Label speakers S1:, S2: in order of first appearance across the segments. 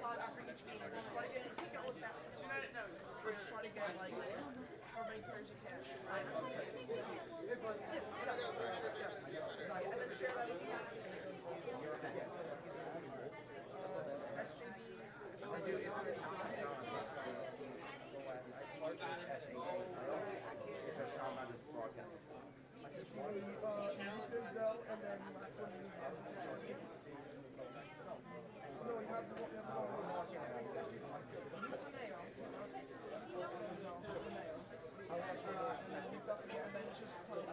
S1: After each game, we're trying to get all the stats. As soon as no, we're trying to get like how many players you can. And then share that as SJB. I do it. And then last one is no, you have to walk down and then it's just what am I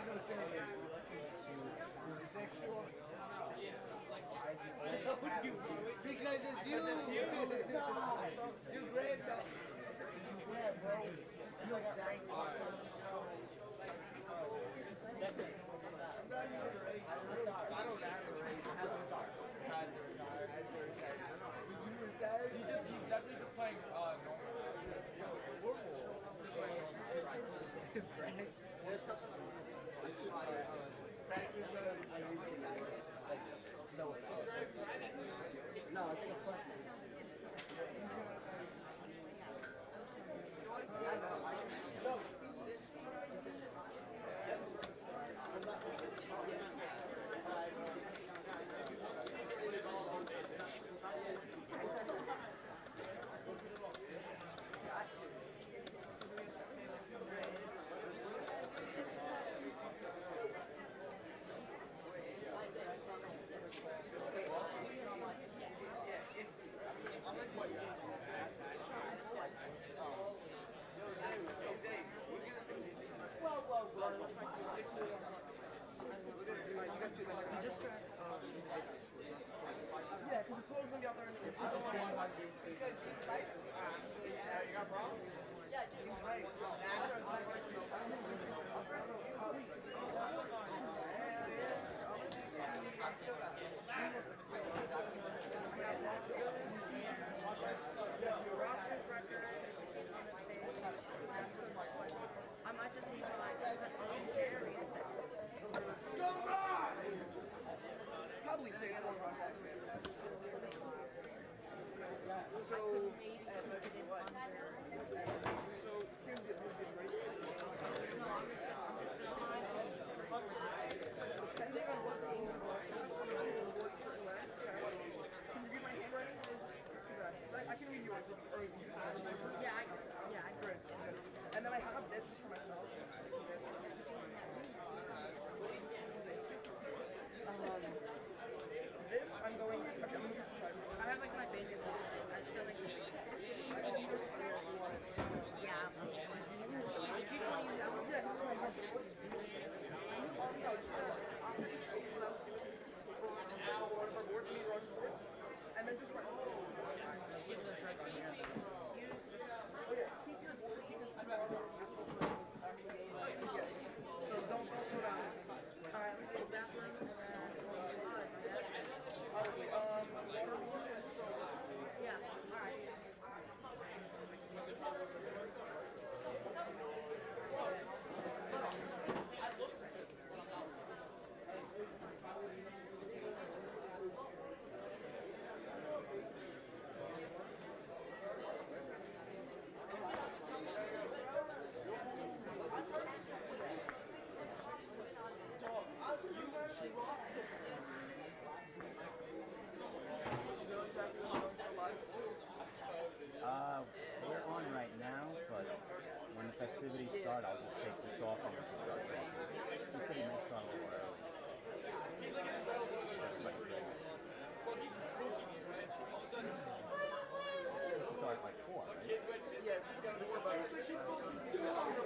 S1: going to say? Sexual? Because it's you! You're great, Josh! Yeah, bro. You're great. I'm not even great. I don't have a race. I haven't retired. You definitely just playing normal. There's something no, I think a question. Yeah, because it's supposed to be out there. Because he's right. You got a problem? Yeah, he's right.
S2: I might just need to like carry a second.
S1: Probably 6 more podcasts. So, so here's the right. Depending on what can you read my handwriting? I can read yours.
S2: Yeah, I
S1: great. And then I have this just for myself. This I'm going to. Actually, I'm going to decide.
S2: I have like my basic ones. I just don't like yeah. Do you just want to use that one?
S1: Yeah, this is my husband. And then just write. Oh yeah, keep your board because tomorrow so don't go down. Alright, let me go to the bathroom.
S2: Yeah, alright.
S3: We're on right now, but when the festivities start, I'll just take this off and start playing. It's pretty much start a little early. Start like 4, right?
S1: Yeah, the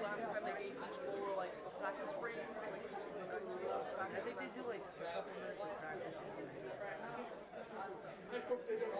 S1: last time they gave each bowl like a practice break. I
S2: think they do like a couple minutes of practice.
S1: I hope they don't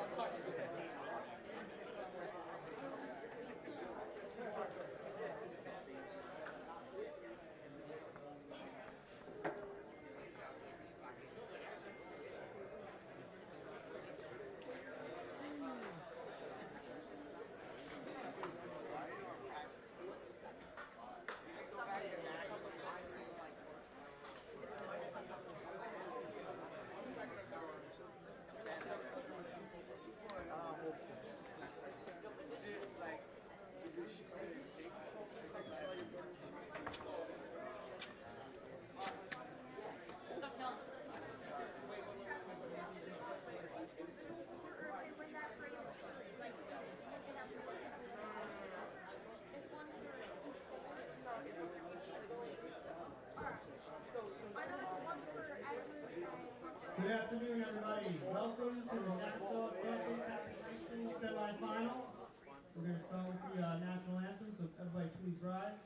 S4: everybody. Welcome to the National Association High School semifinals. We're going to start with the national anthem, so everybody please rise.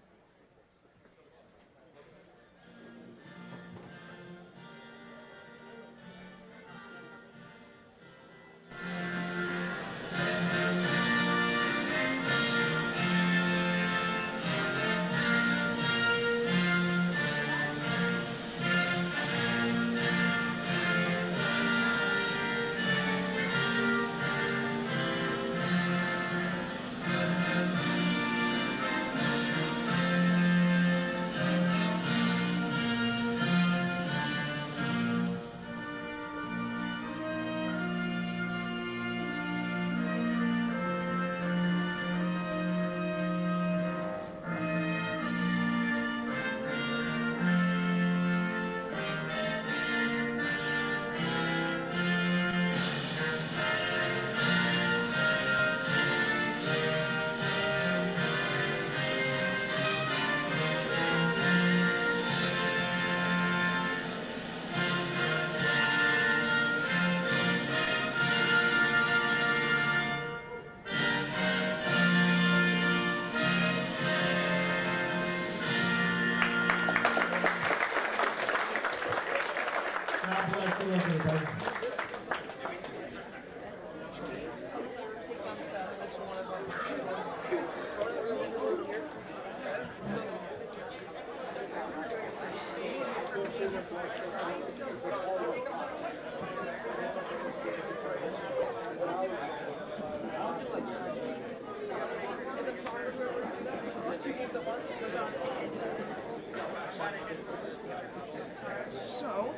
S1: So,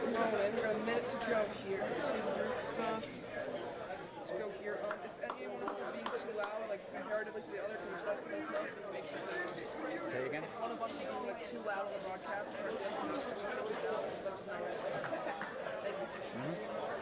S1: we've got a minute to go here. Stuff. Let's go here. If anyone is being too loud, like comparatively to the other, can you start to listen else and make sure that
S3: Say again?
S1: if one of us is like too loud on the broadcast, or if just let us know right there. Thank you.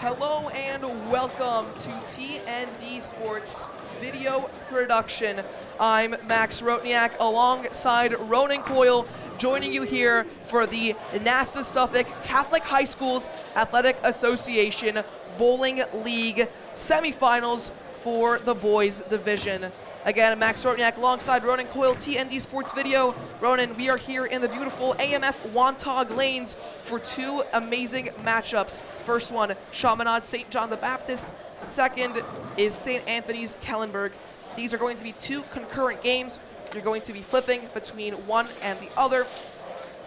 S1: Hello and welcome to TND Sports Video Production. I'm Max Rotniak alongside Ronan Coyle, joining you here for the NSCHSAA Catholic High Schools Athletic Association Bowling League semifinals for the boys division. Again, Max Rotniak alongside Ronan Coyle, TND Sports Video. Ronan, we are here in the beautiful AMF Wantagh lanes for two amazing matchups. First one, Chaminade St. John the Baptist. Second is St. Anthony's Kellenberg. These are going to be two concurrent games. You're going to be flipping between one and the other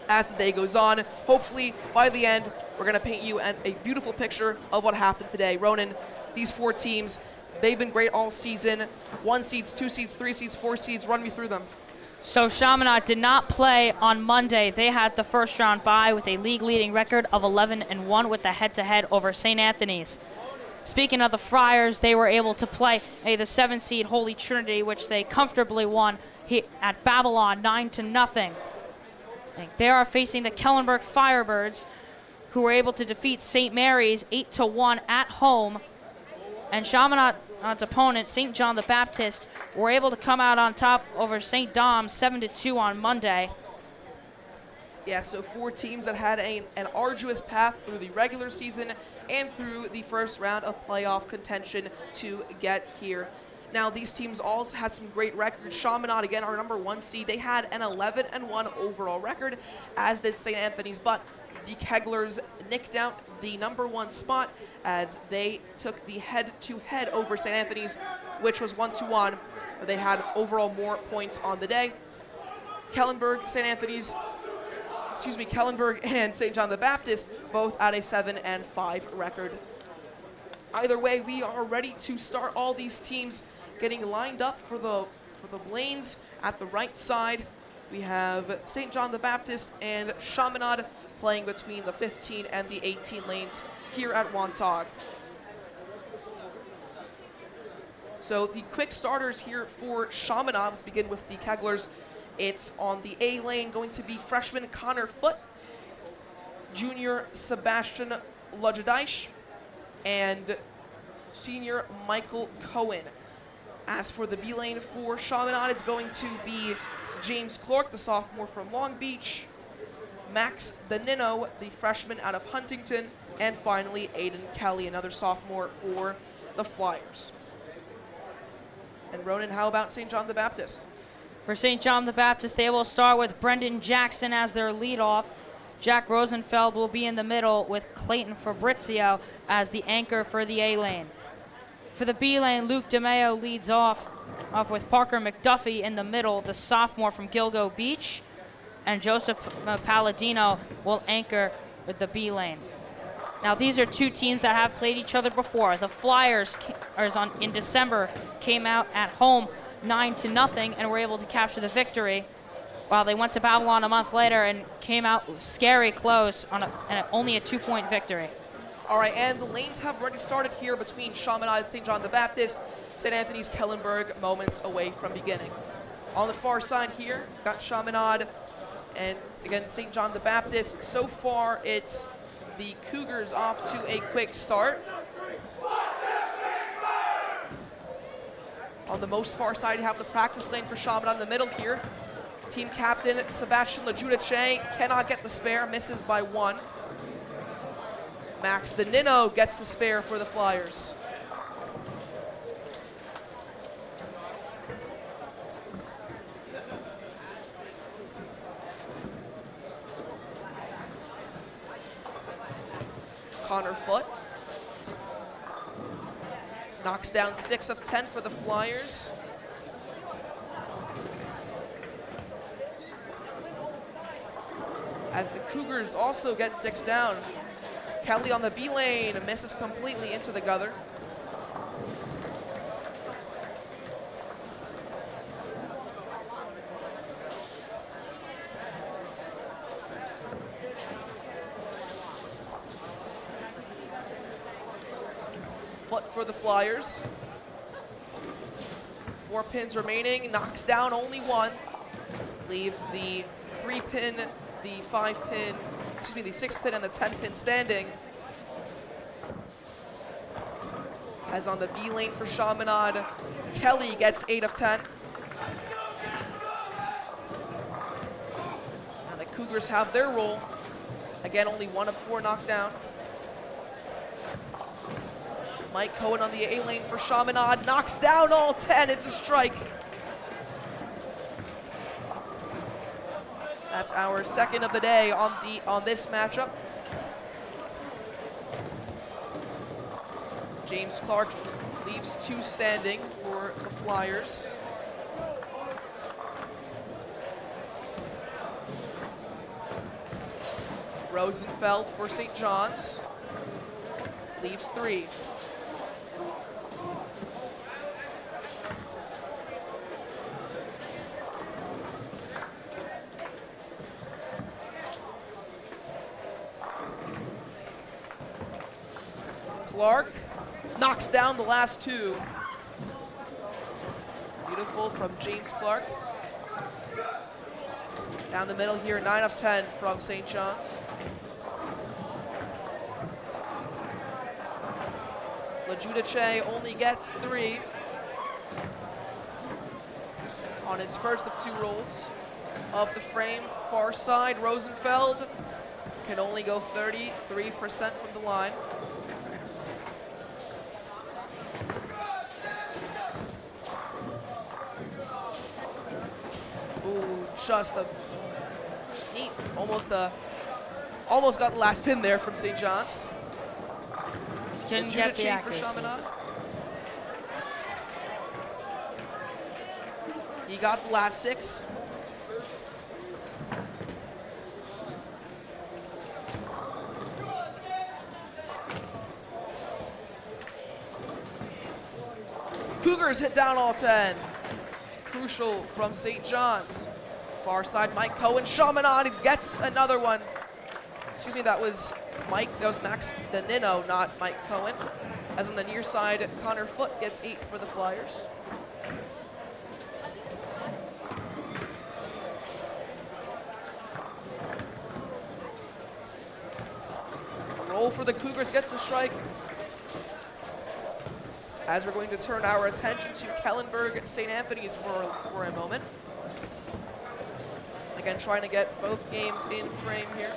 S1: as the day goes on. Hopefully, by the end, we're going to paint you a beautiful picture of what happened today. Ronan, these four teams, they've been great all season. 1 seeds, 2 seeds, 3 seeds, 4 seeds. Run me through them.
S2: So Chaminade did not play on Monday. They had the first round bye with a league-leading record of 11-1 with the head-to-head over St. Anthony's. Speaking of the Friars, they were able to play the 7-seed Holy Trinity, which they comfortably won at Babylon 9-0. They are facing the Kellenberg Firebirds, who were able to defeat St. Mary's 8-1 at home. And Chaminade's opponent, St. John the Baptist, were able to come out on top over St. Dom's 7-2 on Monday.
S1: Yeah, so four teams that had an arduous path through the regular season and through the first round of playoff contention to get here. Now, these teams all had some great records. Chaminade, again, our number 1 seed, they had an 11-1 overall record, as did St. Anthony's, but the Kegglers nicked out the number 1 spot as they took the head-to-head over St. Anthony's, which was 1-1. They had overall more points on the day. Kellenberg and St. John the Baptist both at a 7-5 record. Either way, we are ready to start all these teams getting lined up for the lanes at the right side. We have St. John the Baptist and Chaminade playing between the 15 and the 18 lanes here at Wantagh. So the quick starters here for Chaminade, let's begin with the Kegglers. It's on the A lane, going to be freshman Connor Foote, junior Sebastian Lujadish, and senior Michael Cohen. As for the B lane for Chaminade, it's going to be James Clark, the sophomore from Long Beach, Max Danino, the freshman out of Huntington, and finally Aiden Kelly, another sophomore for the Flyers. And Ronan, how about St. John the Baptist?
S2: For St. John the Baptist, they will start with Brendan Jackson as their leadoff. Jack Rosenfeld will be in the middle with Clayton Fabrizio as the anchor for the A lane. For the B lane, Luke DeMeo leads off with Parker McDuffie in the middle, the sophomore from Gilgo Beach, and Joseph Palladino will anchor with the B lane. Now, these are two teams that have played each other before. The Flyers in December came out at home 9-0 and were able to capture the victory, while they went to Babylon a month later and came out scary close on only a 2-point victory.
S1: All right, and the lanes have already started here between Chaminade and St. John the Baptist. St. Anthony's Kellenberg moments away from beginning. On the far side here, got Chaminade and again St. John the Baptist. So far, it's the Cougars off to a quick start. On the most far side, you have the practice lane for Chaminade in the middle here. Team captain Sebastian Lajudice cannot get the spare, misses by 1. Max Danino gets the spare for the Flyers. Connor Foote knocks down 6 of 10 for the Flyers. As the Cougars also get 6 down. Kelly on the B lane misses completely into the gutter. Foot for the Flyers. 4 pins remaining, knocks down only 1. Leaves the 3-pin, the 5-pin, the 6-pin and the 10-pin standing. As on the B lane for Chaminade, Kelly gets 8 of 10. And the Cougars have their roll. Again, only 1 of 4 knocked down. Mike Cohen on the A lane for Chaminade, knocks down all 10, it's a strike. That's our second of the day on this matchup. James Clark leaves 2 standing for the Flyers. Rosenfeld for St. John's leaves 3. Clark knocks down the last 2. Beautiful from James Clark. Down the middle here, 9 of 10 from St. John's. LaJudice only gets 3 on his first of 2 rolls of the frame. Far side, Rosenfeld can only go 33% from the line. Ooh, just a neat, almost got the last pin there from St. John's.
S2: Just couldn't get the accuracy.
S1: For Chaminade. He got the last 6. Cougars hit down all 10. Crucial from St. John's. Far side, Mike Cohen. Chaminade gets another one. Excuse me, that was Max Danino, not Mike Cohen. As on the near side, Connor Foote gets 8 for the Flyers. Roll for the Cougars gets the strike. As we're going to turn our attention to Kellenberg St. Anthony's for a moment. Again, trying to get both games in frame here.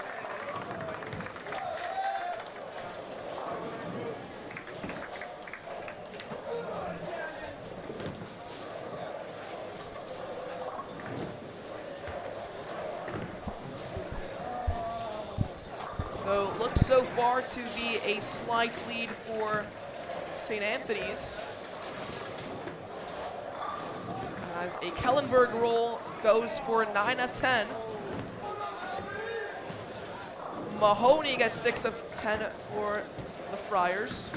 S1: So looks so far to be a slight lead for St. Anthony's. As a Kellenberg roll goes for 9 of 10. Mahoney gets 6 of 10 for the Friars.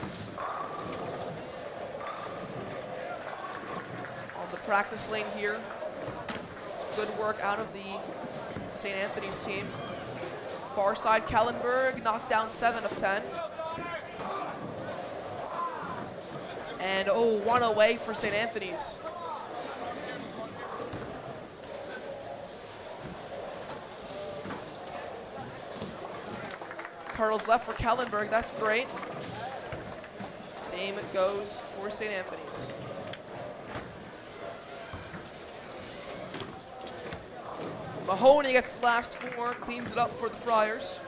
S1: On the practice lane here, some good work out of the St. Anthony's team. Far side, Kellenberg knocked down 7 of 10. And oh, 1 away for St. Anthony's. Curls left for Kellenberg, that's great. Same goes for St. Anthony's. Mahoney gets the last 4, cleans it up for the Friars.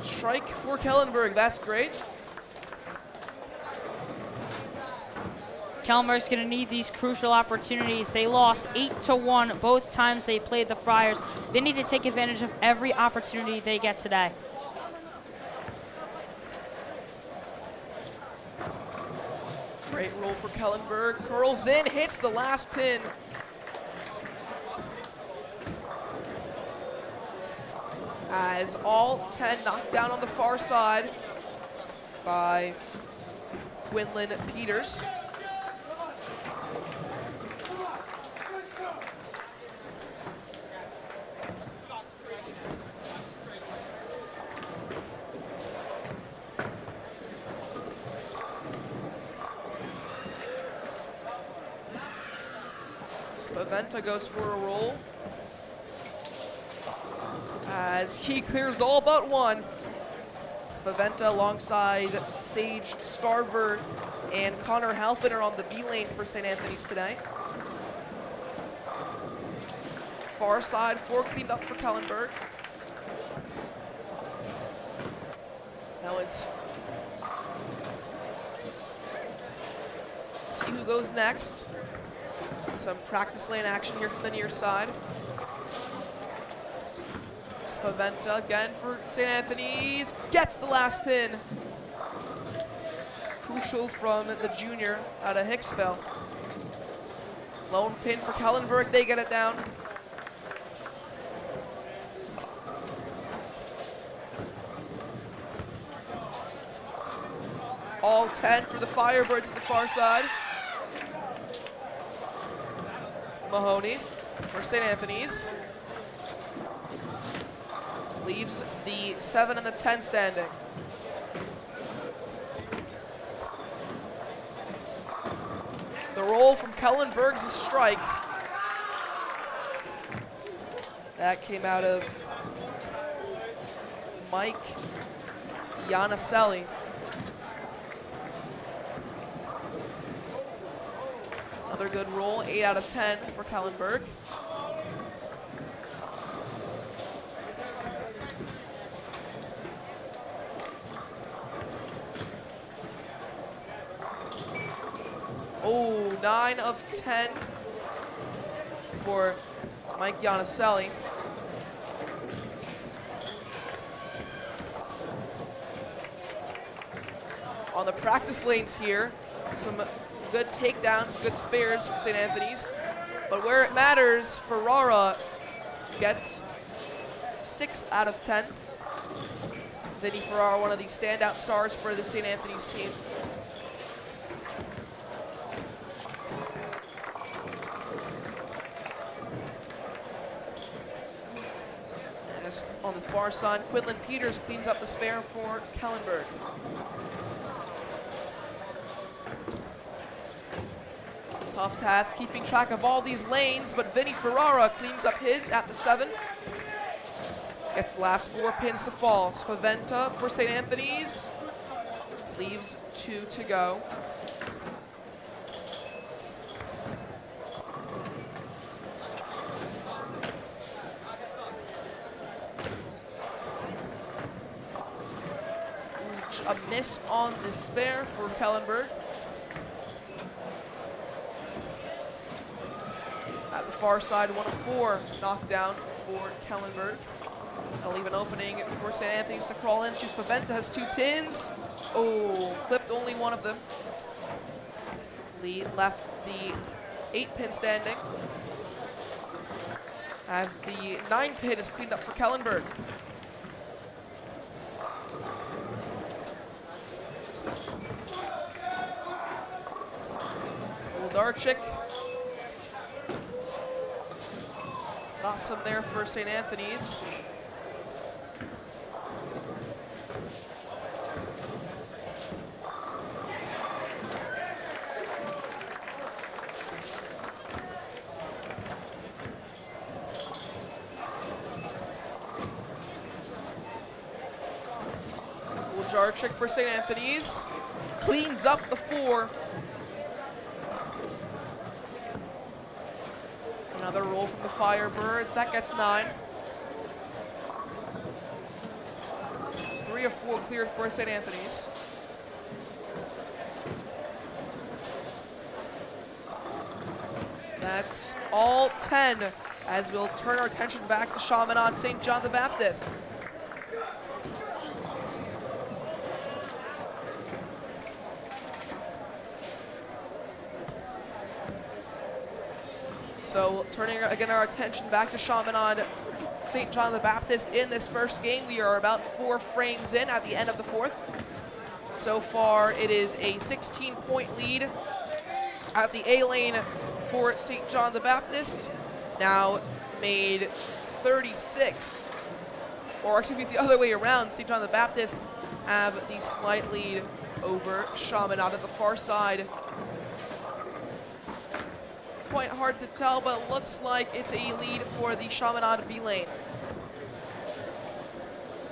S1: Strike for Kellenberg, that's great.
S2: Kellenberg's going to need these crucial opportunities. They lost 8-1 both times they played the Friars. They need to take advantage of every opportunity they get today.
S1: Great roll for Kellenberg. Curls in, hits the last pin. As all 10 knocked down on the far side by Quinlan Peters. Spaventa goes for a roll as he clears all but one. Spaventa alongside Sage Scarver and Connor Halfin are on the B lane for St. Anthony's today. Far side, 4 cleaned up for Kellenberg. Now let's see who goes next. Some practice lane action here from the near side. Spaventa again for St. Anthony's, gets the last pin. Crucial from the junior out of Hicksville. Lone pin for Kellenberg, they get it down. All 10 for the Firebirds at the far side. Mahoney for St. Anthony's. Leaves the 7 and the 10 standing. The roll from Kellenberg's a strike. That came out of Mike Iannicelli. Another good roll, 8 out of 10 for Kellenberg. Oh, 9 of 10 for Mike Iannicelli. On the practice lanes here, some good takedowns, good spares from St. Anthony's. But where it matters, Ferrara gets 6 out of 10. Vinny Ferrara, one of the standout stars for the St. Anthony's team. As on the far side, Quinlan Peters cleans up the spare for Kellenberg. Tough task keeping track of all these lanes, but Vinny Ferrara cleans up his at the 7. Gets the last 4 pins to fall. Spaventa for St. Anthony's. Leaves 2 to go. A miss on the spare for Kellenberg. At the far side, 1 of 4 knockdown for Kellenberg. They'll leave an opening for St. Anthony's to crawl into. Spaventa has 2 pins. Oh, clipped only 1 of them. Lead left the 8 pin standing as the 9 pin is cleaned up for Kellenberg. Darchik. Got some there for St. Anthony's. Jarchik for St. Anthony's. Cleans up the 4. Another roll from the Firebirds. That gets 9. 3 of 4 cleared for St. Anthony's. That's all 10 as we'll turn our attention back to Chaminade St. John the Baptist. So turning again our attention back to Chaminade St. John the Baptist in this first game. We are about 4 frames in at the end of the 4th. So far it is a 16-point lead at the A lane for St. John the Baptist. Now made 36, or excuse me, it's the other way around. St. John the Baptist have the slight lead over Chaminade at the far side. quite hard to tell, but it looks like it's a lead for the Chaminade B lane.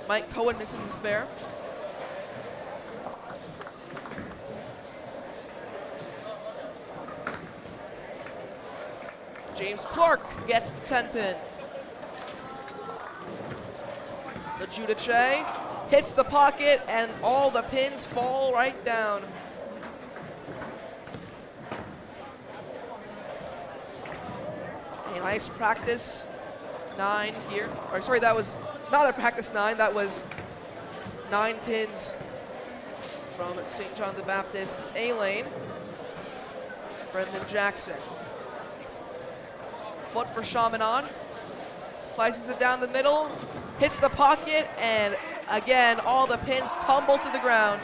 S1: Mike Cohen misses the spare. James Clark gets the 10 pin. The Judice hits the pocket, and all the pins fall right down. A nice practice 9 here. Or sorry, that was not a practice 9. That was 9 pins from St. John the Baptist's A lane. Brendan Jackson. Foot for Chaminade. Slices it down the middle. Hits the pocket, and again, all the pins tumble to the ground.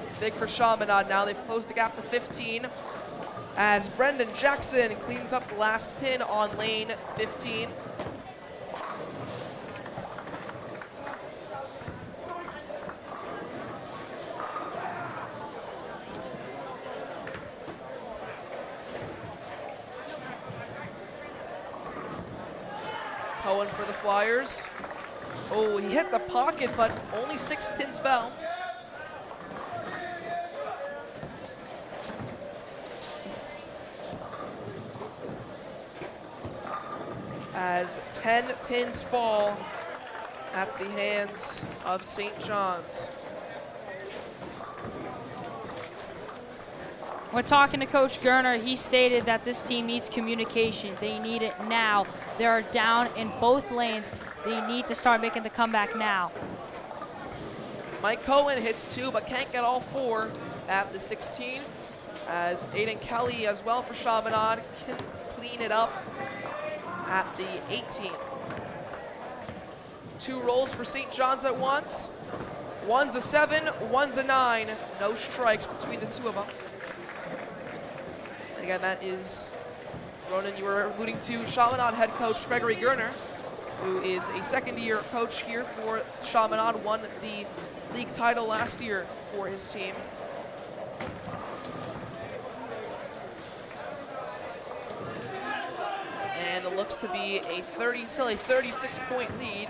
S1: It's big for Chaminade now. They've closed the gap to 15 as Brendan Jackson cleans up the last pin on lane 15. Cohen for the Flyers. Oh, he hit the pocket, but only 6 pins fell. As 10 pins fall at the hands of St. John's.
S2: When talking to Coach Gerner, he stated that this team needs communication. They need it now. They are down in both lanes. They need to start making the comeback now.
S1: Mike Cohen hits 2, but can't get all 4 at the 16. As Aiden Kelly as well for Chaminade can clean it up at the 18. 2 rolls for St. John's at once. One's a 7, one's a 9. No strikes between the 2 of them. And again, that is, Ronan, you were alluding to Chaminade head coach Gregory Gerner, who is a second-year coach here for Chaminade, won the league title last year for his team. And it looks to be a 36-point lead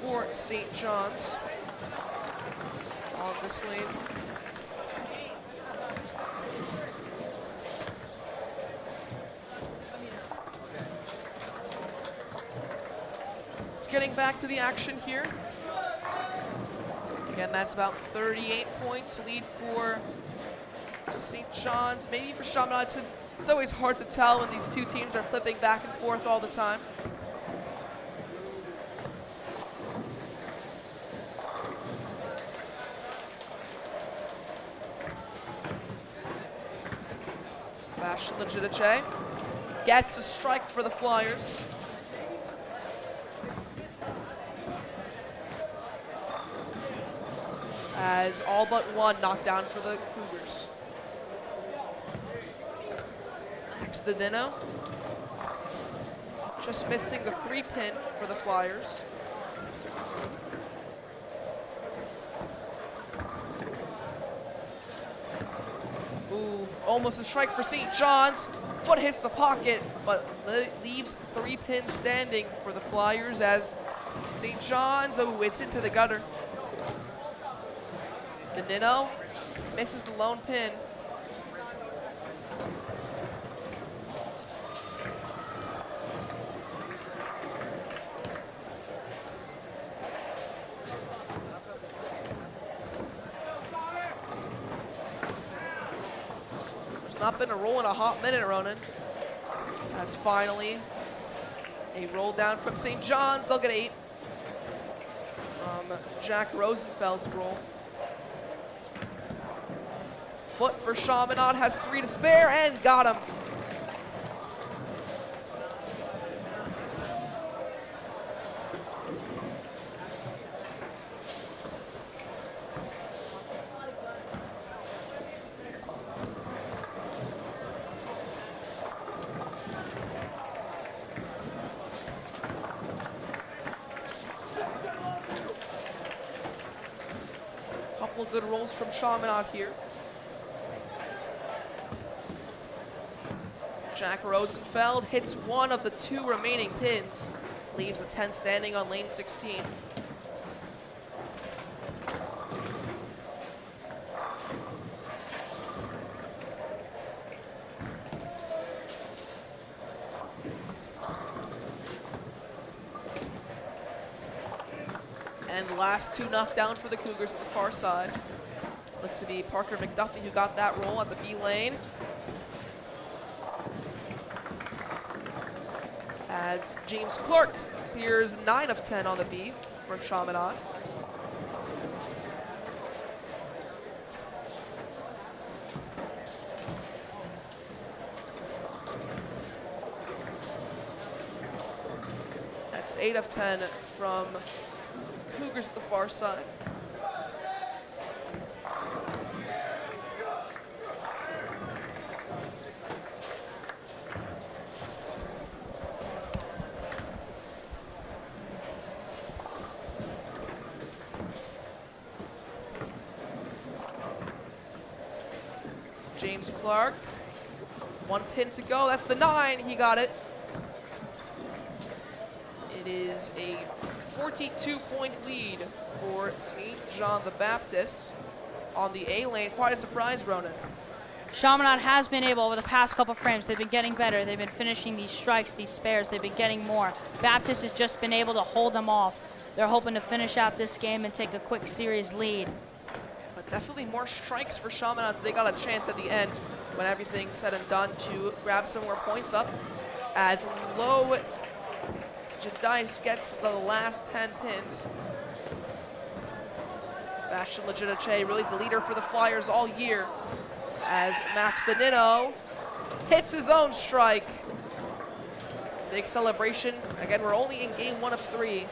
S1: for St. John's on this lane. It's getting back to the action here. Again, that's about 38 points lead for St. John's, maybe for Chaminade. It's always hard to tell when these 2 teams are flipping back and forth all the time. Sebastian Legidice gets a strike for the Flyers. As all but 1 knocked down for the Cougars. Max Dodino. Just missing the 3 pin for the Flyers. Ooh, almost a strike for St. John's. Foot hits the pocket, but leaves 3 pins standing for the Flyers as St. John's, oh, it's into the gutter. The Nino misses the lone pin. There's not been a roll in a hot minute, Ronan. As finally a roll down from St. John's. They'll get 8 from Jack Rosenfeld's roll. Foot for Chaminade has 3 to spare and got him. Couple of good rolls from Chaminade here. Jack Rosenfeld hits one of the 2 remaining pins, leaves the 10 standing on lane 16. And the last 2 knocked down for the Cougars at the far side. Looked to be Parker McDuffie who got that roll at the B lane. As James Clark clears 9 of 10 on the B for Chaminade. That's 8 of 10 from Cougars at the far side. James Clark, 1 pin to go. That's the 9. He got it. It is a 42-point lead for St. John the Baptist on the A lane. Quite a surprise, Ronan.
S2: Chaminade has been able, over the past couple frames, they've been getting better. They've been finishing these strikes, these spares. They've been getting more. Baptist has just been able to hold them off. They're hoping to finish out this game and take a quick series lead.
S1: But definitely more strikes for Chaminade, so they got a chance at the end when everything's said and done to grab some more points up. As Low Jedice gets the last 10 pins. Sebastian Legitice, really the leader for the Flyers all year. As Max Danino hits his own strike. Big celebration. Again, we're only in game 1 of 3.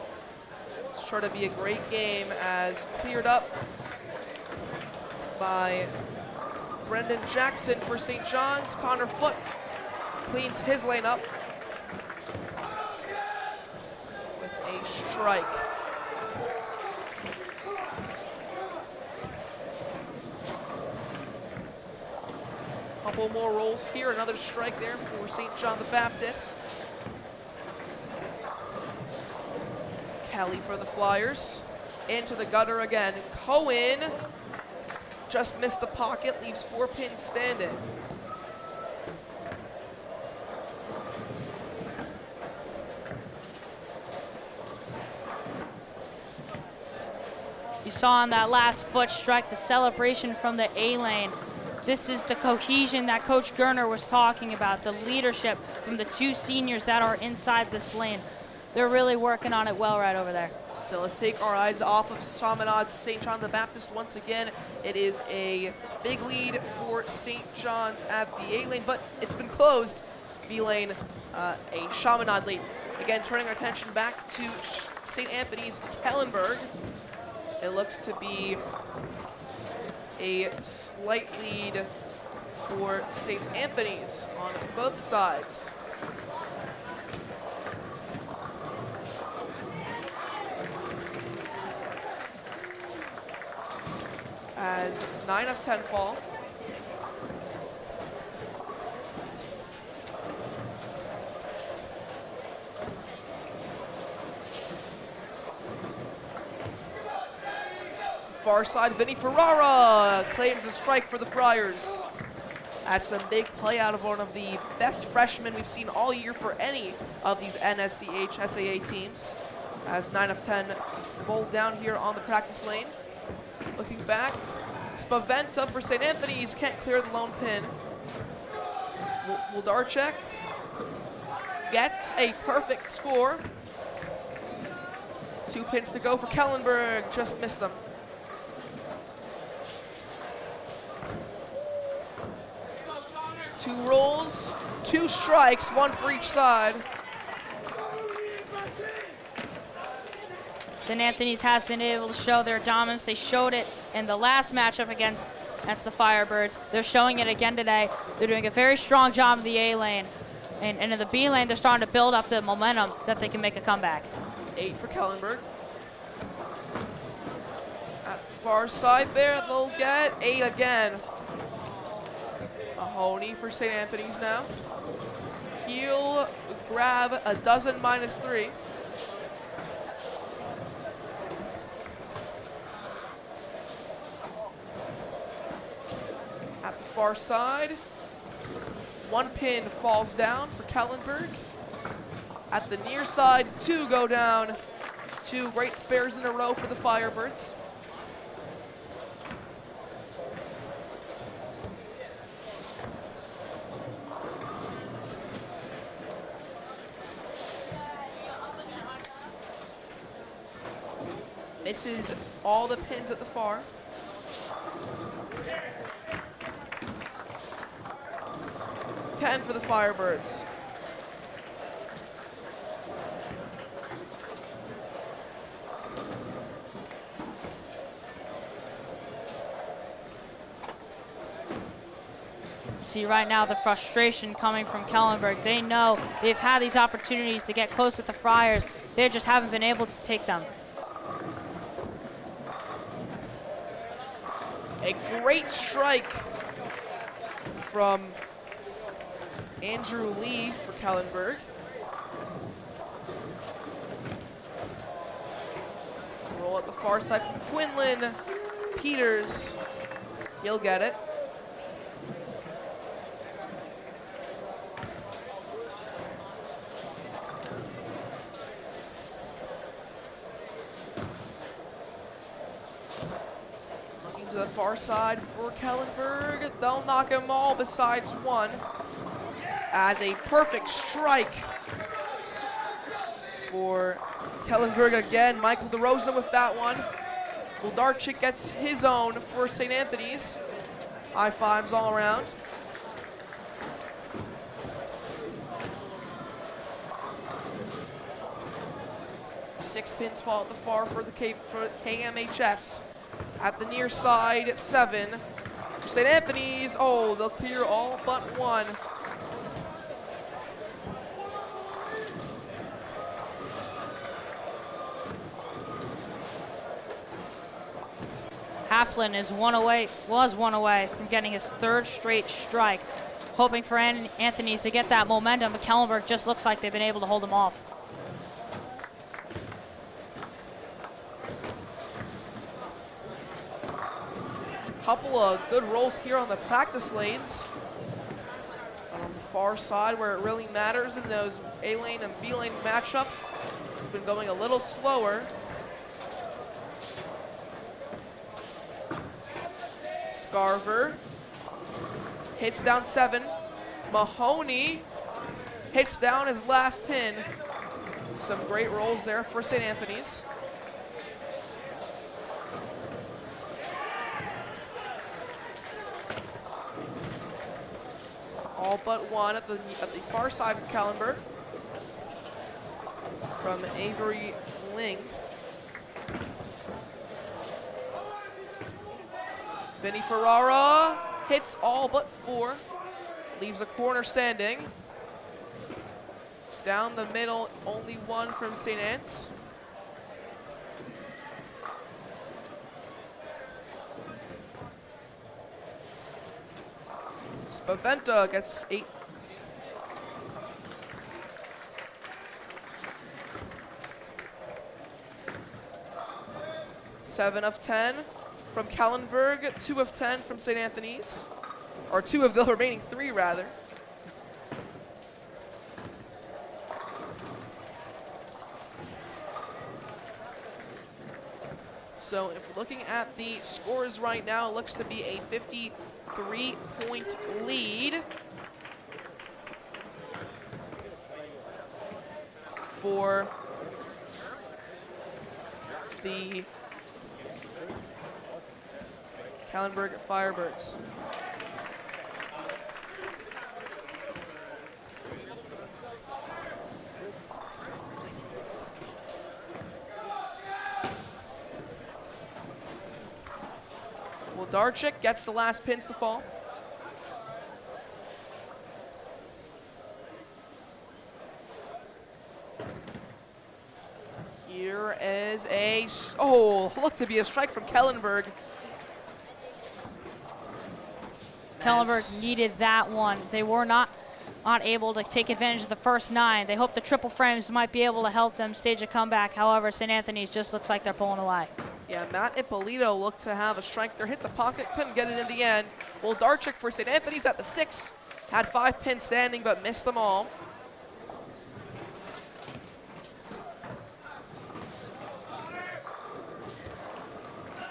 S1: It's sure to be a great game as cleared up by Brendan Jackson for St. John's. Connor Foote cleans his lane up with a strike. Couple more rolls here, another strike there for St. John the Baptist. Kelly for the Flyers. Into the gutter again. Cohen just missed the pocket, leaves 4 pins standing.
S2: You saw on that last foot strike the celebration from the A lane. This is the cohesion that Coach Gerner was talking about, the leadership from the 2 seniors that are inside this lane. They're really working on it well right over there.
S1: So let's take our eyes off of Chaminade's St. John the Baptist once again. It is a big lead for St. John's at the A lane, but it's been closed. B lane, a Chaminade lead. Again, turning our attention back to St. Anthony's Kellenberg. It looks to be a slight lead for St. Anthony's on both sides. As 9 of 10 fall. Far side, Vinny Ferrara claims a strike for the Friars. That's a big play out of one of the best freshmen we've seen all year for any of these NSCHSAA teams. As 9 of 10 bowled down here on the practice lane. Looking back, Spaventa for St. Anthony's can't clear the lone pin. Wuldarczyk gets a perfect score. 2 pins to go for Kellenberg, just missed them. Two rolls, 2 strikes, 1 for each side.
S2: St. Anthony's has been able to show their dominance. They showed it in the last matchup against the Firebirds. They're showing it again today. They're doing a very strong job in the A lane. And in the B lane, they're starting to build up the momentum that they can make a comeback.
S1: 8 for Kellenberg. At the far side there, they'll get 8 again. Mahoney for St. Anthony's now. He'll grab a dozen -3. At the far side, one pin falls down for Kellenberg. At the near side, 2 go down. 2 great spares in a row for the Firebirds. Misses all the pins at the far. Ten for the Firebirds.
S2: See right now the frustration coming from Kellenberg. They know they've had these opportunities to get close with the Friars. They just haven't been able to take them.
S1: A great strike from Andrew Lee for Kellenberg. Roll at the far side from Quinlan Peters. He'll get it. Looking to the far side for Kellenberg. They'll knock him all besides one. As a perfect strike for Kellenberg again. Michael DeRosa with that one. Wuldarchik gets his own for St. Anthony's. High fives all around. Six pins fall at the far for the KMHS. At the near side, 7. For St. Anthony's, oh, they'll clear all but one.
S2: Halflin was one away from getting his 3rd straight strike, hoping for Anthony's to get that momentum, but Kellenberg just looks like they've been able to hold him off.
S1: Couple of good rolls here on the practice lanes. On the far side where it really matters in those A lane and B lane matchups. It's been going a little slower. Scarver hits down 7. Mahoney hits down his last pin. Some great rolls there for St. Anthony's. All but one at the far side for Kellenberg. From Avery Ling. Vinny Ferrara hits all but 4. Leaves a corner standing. Down the middle, only 1 from St. Anne's. Spaventa gets 8. Seven of 10 from Kellenberg, 2 of 10 from St. Anthony's, or 2 of the remaining 3 rather. So if we're looking at the scores right now, it looks to be a 53-point lead for the Kellenberg Firebirds. Wuldarchik gets the last pins to fall. Here is a, looked to be a strike from Kellenberg.
S2: Kellenberg needed that one. They were not able to take advantage of the first 9. They hope the triple frames might be able to help them stage a comeback. However, St. Anthony's just looks like they're pulling away.
S1: Yeah, Matt Ippolito looked to have a strike there. Hit the pocket, couldn't get it in the end. Well, Darchick for St. Anthony's at the 6. Had 5 pins standing, but missed them all.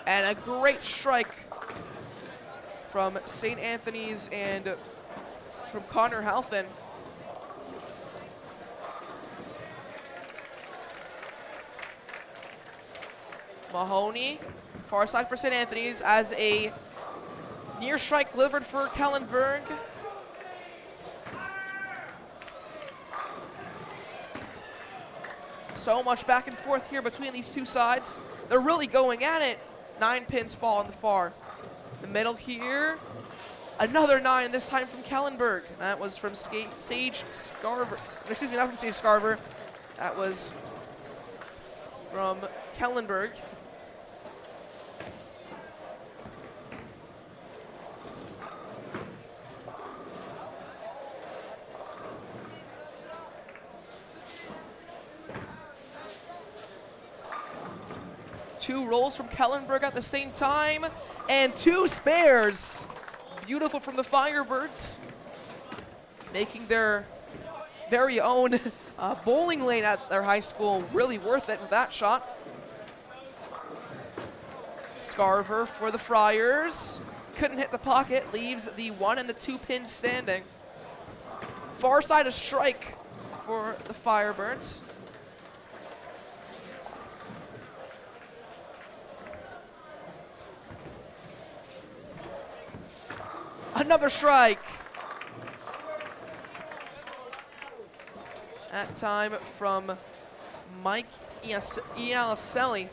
S1: And a great strike from St. Anthony's and from Connor Halfin. Mahoney, far side for St. Anthony's as a near strike delivered for Kellenberg. So much back and forth here between these two sides. They're really going at it. 9 pins fall on the far. The middle here, another 9, this time from Kellenberg. That was from Sage Scarver. Excuse me, not from Sage Scarver. That was from Kellenberg. Two rolls from Kellenberg at the same time, and 2 spares. Beautiful from the Firebirds, making their very own bowling lane at their high school really worth it with that shot. Scarver for the Friars. Couldn't hit the pocket, leaves the 1 and the 2 pins standing. Far side a strike for the Firebirds. Another strike. That time from Mike Ialicelli.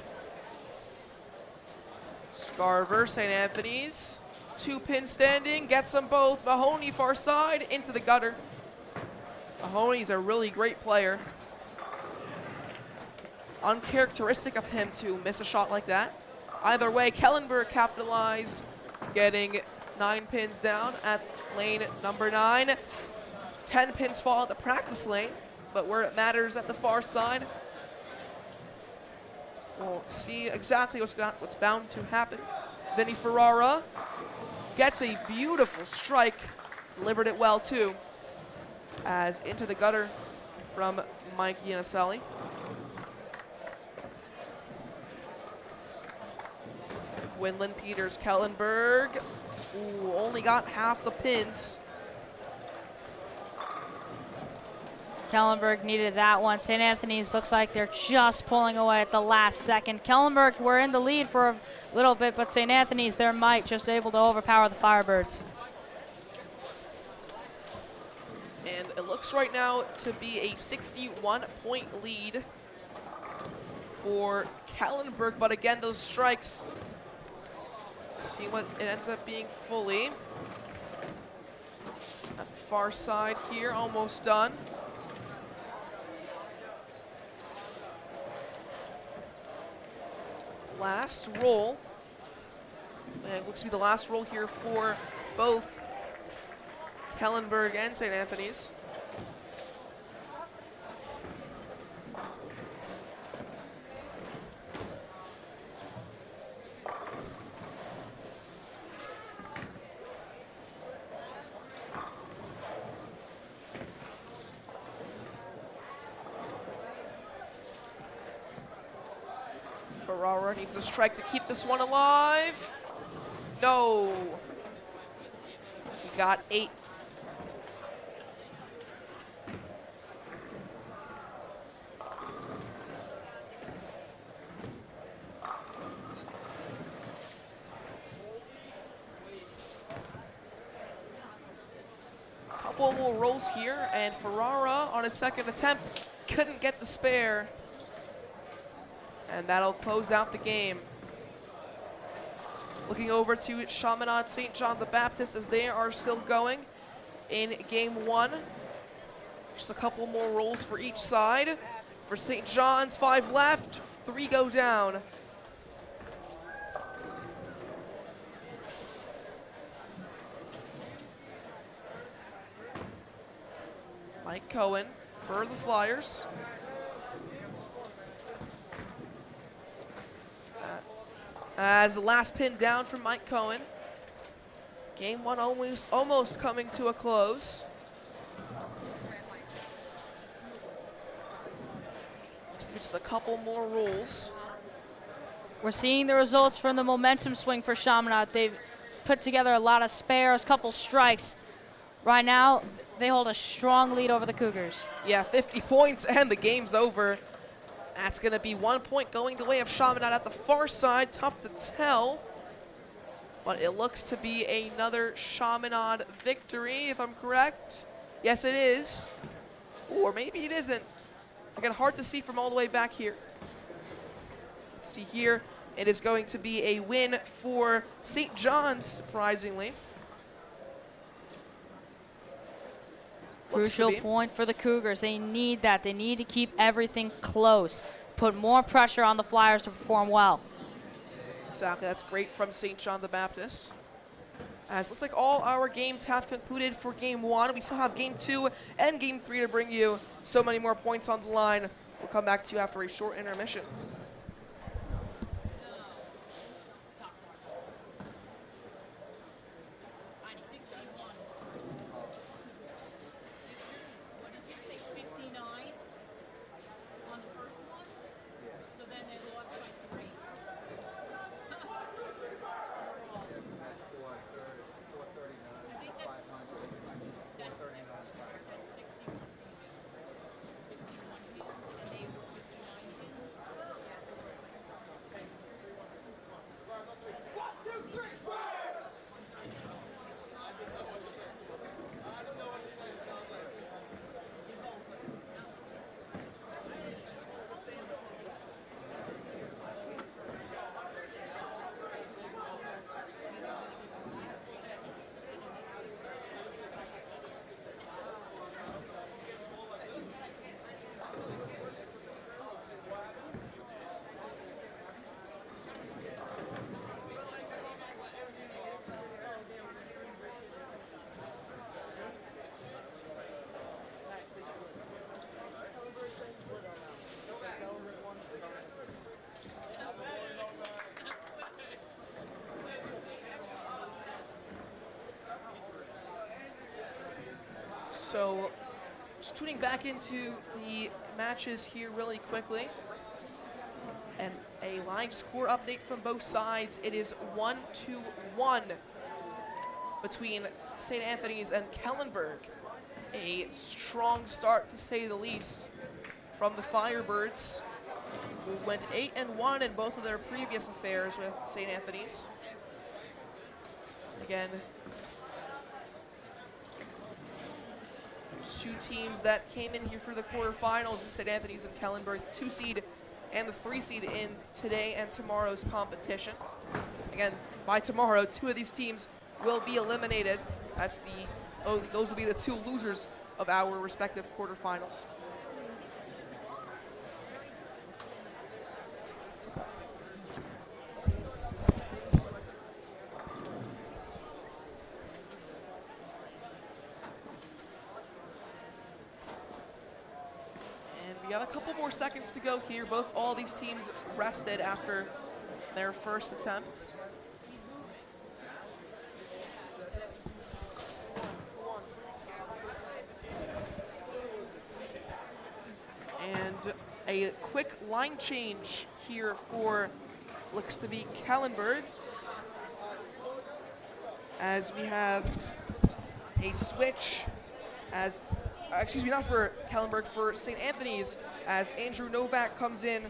S1: Scarver, St. Anthony's. 2 pins standing, gets them both. Mahoney far side, into the gutter. Mahoney's a really great player. Uncharacteristic of him to miss a shot like that. Either way, Kellenberg capitalized, getting 9 pins down at lane number 9. 10 pins fall at the practice lane, but where it matters at the far side, we'll see exactly what's bound to happen. Vinny Ferrara gets a beautiful strike, delivered it well too, as into the gutter from Mike Ianicelli. Quinlan Peters, Kellenberg. Ooh, only got half the pins.
S2: Kellenberg needed that one. St. Anthony's looks like they're just pulling away at the last second. Kellenberg were in the lead for a little bit, but St. Anthony's, their might, just able to overpower the Firebirds.
S1: And it looks right now to be a 61-point lead for Kellenberg, but again, those strikes, see what it ends up being fully. At the far side here, almost done. Last roll. And it looks to be the last roll here for both Kellenberg and St. Anthony's. Ferrara needs a strike to keep this one alive. No. He got 8. Couple more rolls here, and Ferrara on his second attempt couldn't get the spare. And that'll close out the game. Looking over to Chaminade St. John the Baptist as they are still going in game 1. Just a couple more rolls for each side. For St. John's, 5 left, 3 go down. Mike Cohen for the Flyers. As the last pin down from Mike Cohen. Game one almost coming to a close. Looks to be just a couple more rules.
S2: We're seeing the results from the momentum swing for Chaminade. They've put together a lot of spares, couple strikes. Right now, they hold a strong lead over the Cougars.
S1: Yeah, 50 points and the game's over. That's going to be 1 point going the way of Chaminade at the far side. Tough to tell. But it looks to be another Chaminade victory, if I'm correct. Yes, it is. Or maybe it isn't. Again, hard to see from all the way back here. Let's see here. It is going to be a win for St. John's, surprisingly.
S2: Crucial point for the Cougars. They need that. They need to keep everything close. Put more pressure on the Flyers to perform well.
S1: Exactly. That's great from St. John the Baptist. As it looks like all our games have concluded for game one. We still have game two and game three to bring you. So many more points on the line. We'll come back to you after a short intermission. So, just tuning back into the matches here really quickly. And a live score update from both sides. It is 1-1 between St. Anthony's and Kellenberg. A strong start, to say the least, from the Firebirds, who went 8-1 in both of their previous affairs with St. Anthony's. Again, two teams that came in here for the quarterfinals in St. Anthony's and Kellenberg, 2 seed and the 3 seed in today and tomorrow's competition. Again, by tomorrow, 2 of these teams will be eliminated. Those will be the 2 losers of our respective quarterfinals. We have a couple more seconds to go here. All these teams rested after their first attempts. And a quick line change here for, looks to be Kellenberg, as we have a switch as excuse me, not for Kellenberg, for St. Anthony's, as Andrew Novak comes in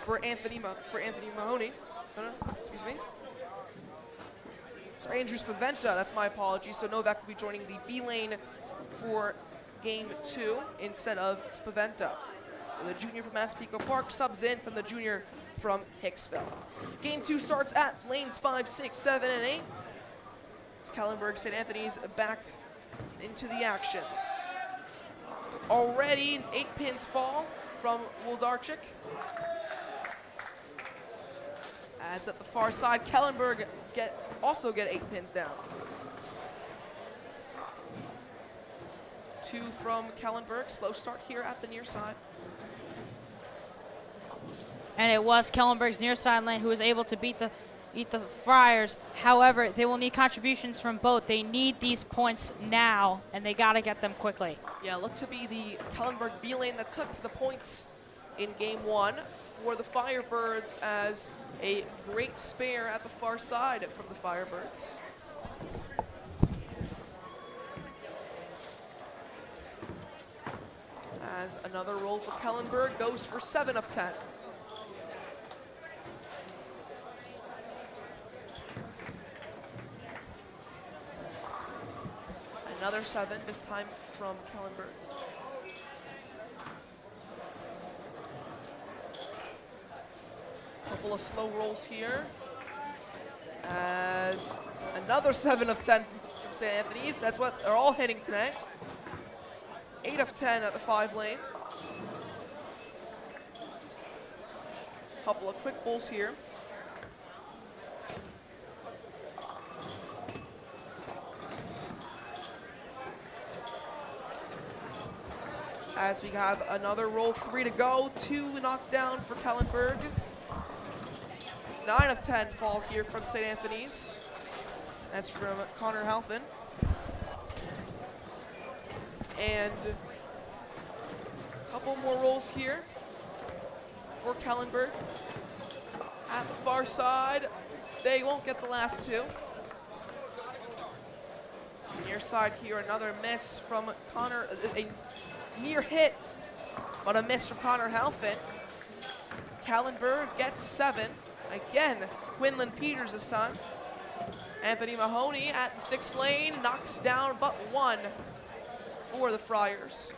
S1: for Anthony Mahoney. Excuse me. For Andrew Spaventa, that's my apology. So Novak will be joining the B lane for game 2 instead of Spaventa. So the junior from Massapequa Park subs in from the junior from Hicksville. Game 2 starts at lanes 5, 6, 7, and 8. It's Kellenberg, St. Anthony's back into the action. Already 8 pins fall from Woldarczyk. As at the far side, Kellenberg also get 8 pins down. 2 from Kellenberg. Slow start here at the near side.
S2: And it was Kellenberg's near side lane who was able to beat the Friars. However, they will need contributions from both. They need these points now, and they got to get them quickly.
S1: Yeah, looked to be the Kellenberg B lane that took the points in game 1 for the Firebirds, as a great spare at the far side from the Firebirds. As another roll for Kellenberg goes for 7 of 10. Another 7, this time from Kellenberg. Couple of slow rolls here. As another 7 of 10 from St. Anthony's. That's what they're all hitting today. 8 of 10 at the 5 lane. Couple of quick bowls here. As we have another roll, 3 to go, 2 knocked down for Kellenberg. 9 of 10 fall here from St. Anthony's. That's from Connor Halfin. And a couple more rolls here for Kellenberg. At the far side, they won't get the last 2. Near side here, another miss from Connor, a near hit, but a miss from Connor Halfin. Kellenberg gets 7. Again, Quinlan Peters this time. Anthony Mahoney at the 6th lane knocks down but 1 for the Friars.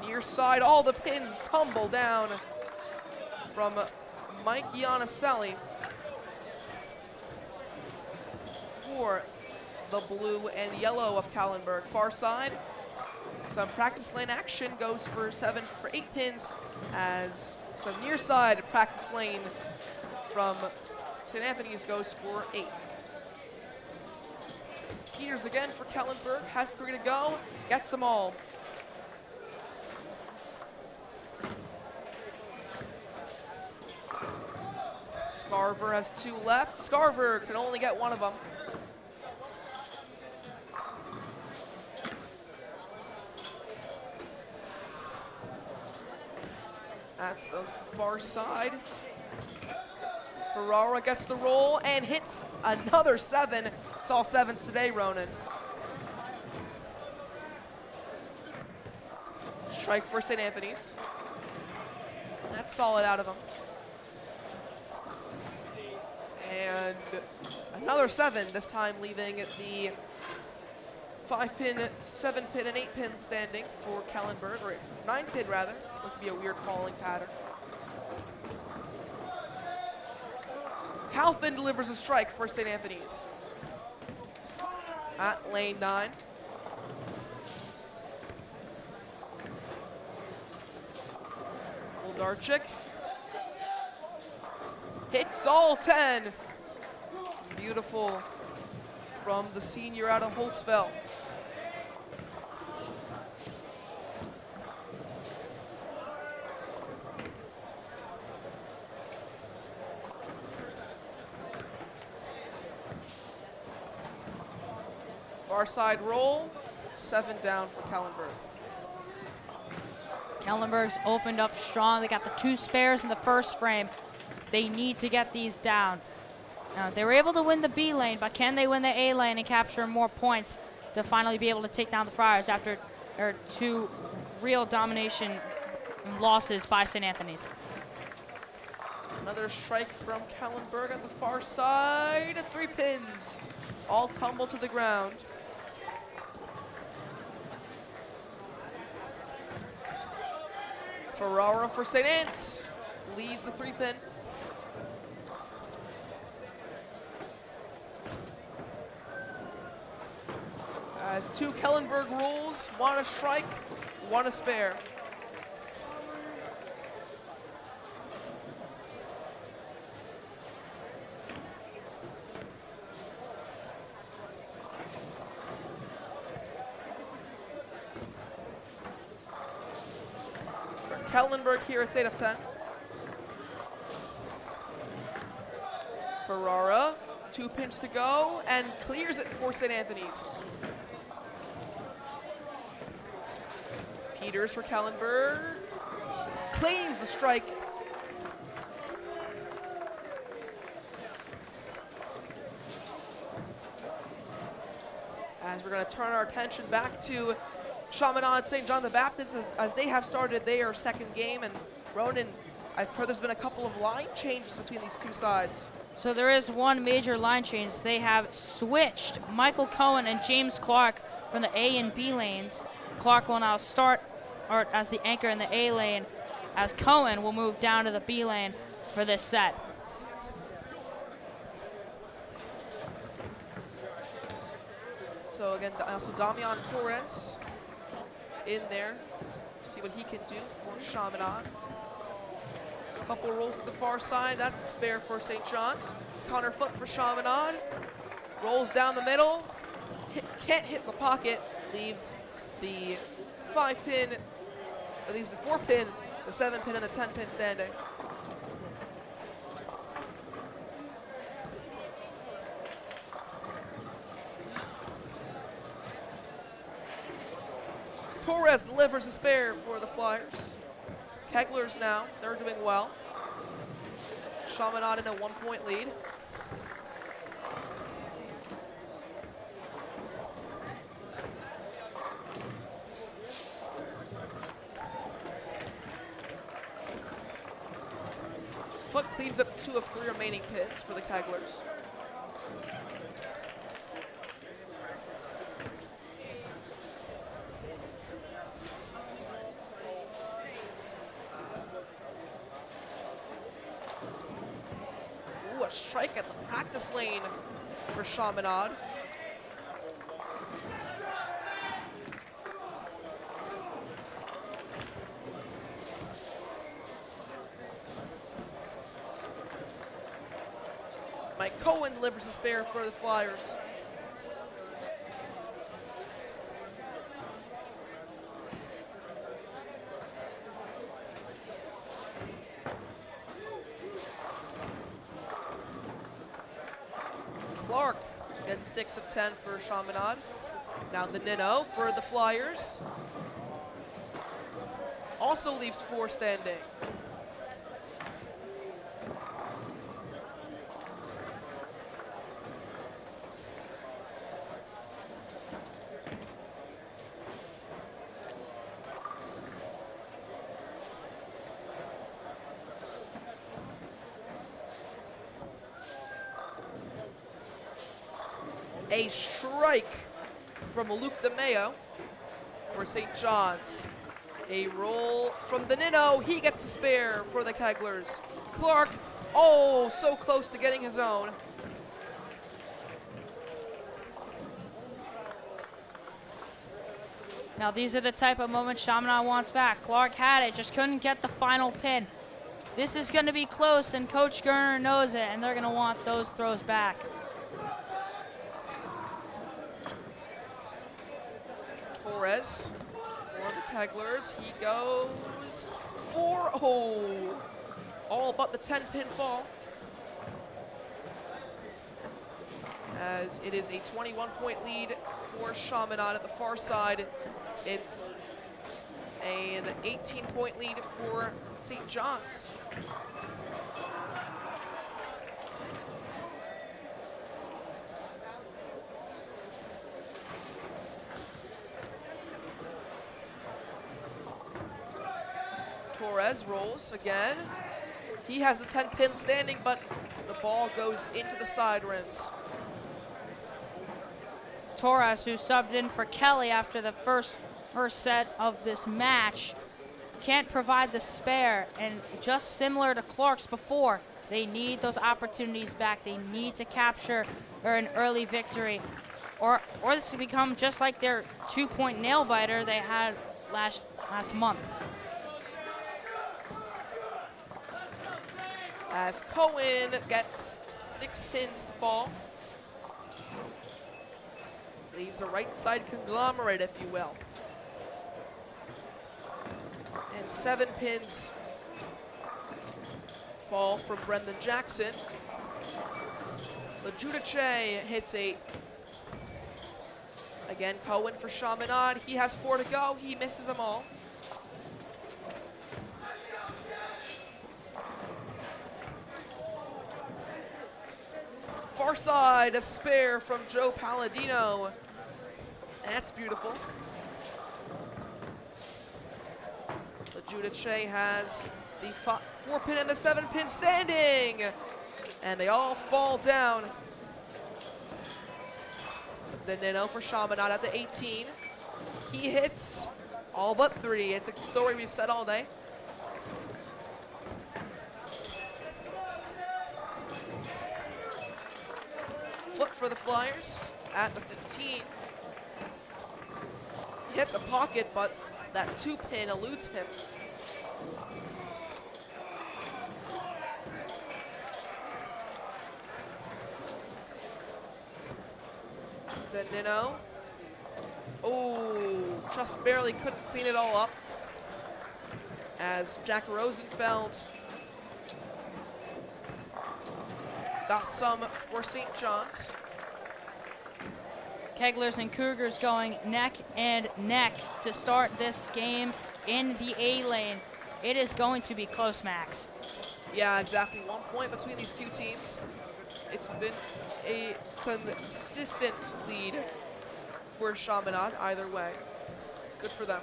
S1: Near side, all the pins tumble down from Mike Iannicelli for the blue and yellow of Kellenberg. Far side, some practice lane action goes for 8 pins, as some near side practice lane from St. Anthony's goes for 8. Peters again for Kellenberg, has 3 to go, gets them all. Scarver has 2 left. Scarver can only get 1 of them. That's the far side. Ferrara gets the roll and hits another 7. It's all 7s today, Ronan. Strike for St. Anthony's. That's solid out of him. And another 7, this time leaving the 5-pin, 7-pin, and 8-pin standing for Kellenberg, or 9-pin rather. Looked to be a weird falling pattern. Halfin delivers a strike for St. Anthony's at lane 9. Oldarczyk hits all 10. Beautiful from the senior out of Holtzfeld. Far side roll, 7 down for Kellenberg.
S2: Kellenberg's opened up strong. They got the 2 spares in the first frame. They need to get these down. They were able to win the B lane, but can they win the A lane and capture more points to finally be able to take down the Friars after 2 real domination losses by St. Anthony's?
S1: Another strike from Kellenberg at the far side. 3 pins, all tumble to the ground. Ferrara for St. Anne's leaves the 3-pin. As 2 Kellenberg rolls, 1 a strike, 1 a spare. Kellenberg here, it's 8 of 10. Ferrara, 2 pins to go, and clears it for St. Anthony's. Peters for Kellenberg, claims the strike. As we're going to turn our attention back to Chaminade St. John the Baptist, as they have started their second game. And Ronan, I've heard there's been a couple of line changes between these two sides.
S2: So there is one major line change. They have switched Michael Cohen and James Clark from the A and B lanes. Clark will now start as the anchor in the A lane, as Cohen will move down to the B lane for this set.
S1: So again, also Damian Torres in there. See what he can do for Chaminade. A couple rolls at the far side. That's a spare for St. John's. Connor Foote for Chaminade. Rolls down the middle. Can't hit the pocket. Leaves the 5-pin, leaves the 4-pin, the 7-pin, and the 10-pin standing. Torres delivers a spare for the Flyers. Kegler's now, they're doing well. Chaminade in a 1-point lead. Foote cleans up 2 of 3 remaining pins for the Keglers. Ooh, a strike at the practice lane for Chaminade. Mike Cohen delivers a spare for the Flyers. Clark gets 6 of 10 for Chaminade. Now the Nino for the Flyers. Also leaves 4 standing. A strike from Luke DeMeo for St. John's. A roll from the Nino. He gets a spare for the Keglers. Clark, oh, so close to getting his own.
S2: Now these are the type of moments Chaminade wants back. Clark had it, just couldn't get the final pin. This is going to be close, and Coach Gerner knows it, and they're going to want those throws back.
S1: Torres for the Keglers. He goes for, all but the 10-pin fall. As it is a 21-point lead for Chaminade. At the far side, it's an 18-point lead for St. John's. Torres rolls again. He has a 10-pin standing, but the ball goes into the side rims.
S2: Torres, who subbed in for Kelly after the first set of this match, can't provide the spare, and just similar to Clark's before, they need those opportunities back. They need to capture an early victory, or this will become just like their 2-point nail biter they had last month.
S1: As Cohen gets 6 pins to fall. Leaves a right side conglomerate, if you will. And 7 pins fall from Brendan Jackson. LaJudice hits 8. Again, Cohen for Chaminade. He has 4 to go. He misses them all. Far side, a spare from Joe Palladino. That's beautiful. LaJudice has the 4 pin and the 7 pin standing. And they all fall down. The Nino for Chaminade at the 18. He hits all but 3. It's a story we've said all day. Flip for the Flyers at the 15. He hit the pocket, but that 2 pin eludes him. The Nino. Oh, just barely couldn't clean it all up. As Jack Rosenfeld got some for St. John's.
S2: Keglers and Cougars going neck and neck to start this game in the A lane. It is going to be close, Max.
S1: Yeah, exactly. 1 point between these two teams. It's been a consistent lead for Chaminade either way. It's good for them.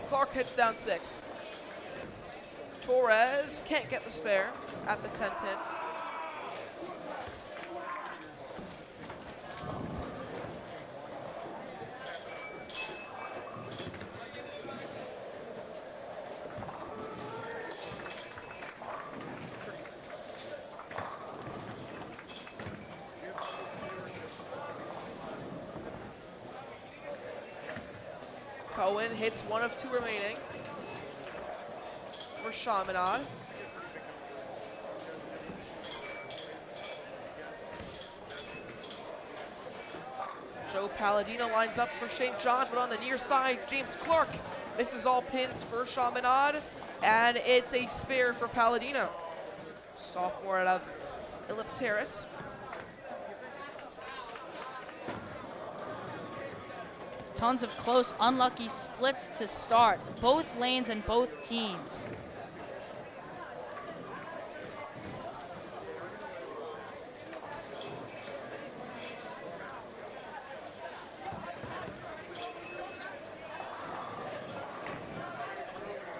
S1: Clark hits down 6. Torres can't get the spare at the 10 pin. Cohen hits 1 of 2 remaining for Chaminade. Joe Palladino lines up for St. John's, but on the near side, James Clark misses all pins for Chaminade, and it's a spare for Palladino. Sophomore out of Ellipteris.
S2: Tons of close, unlucky splits to start. Both lanes and both teams.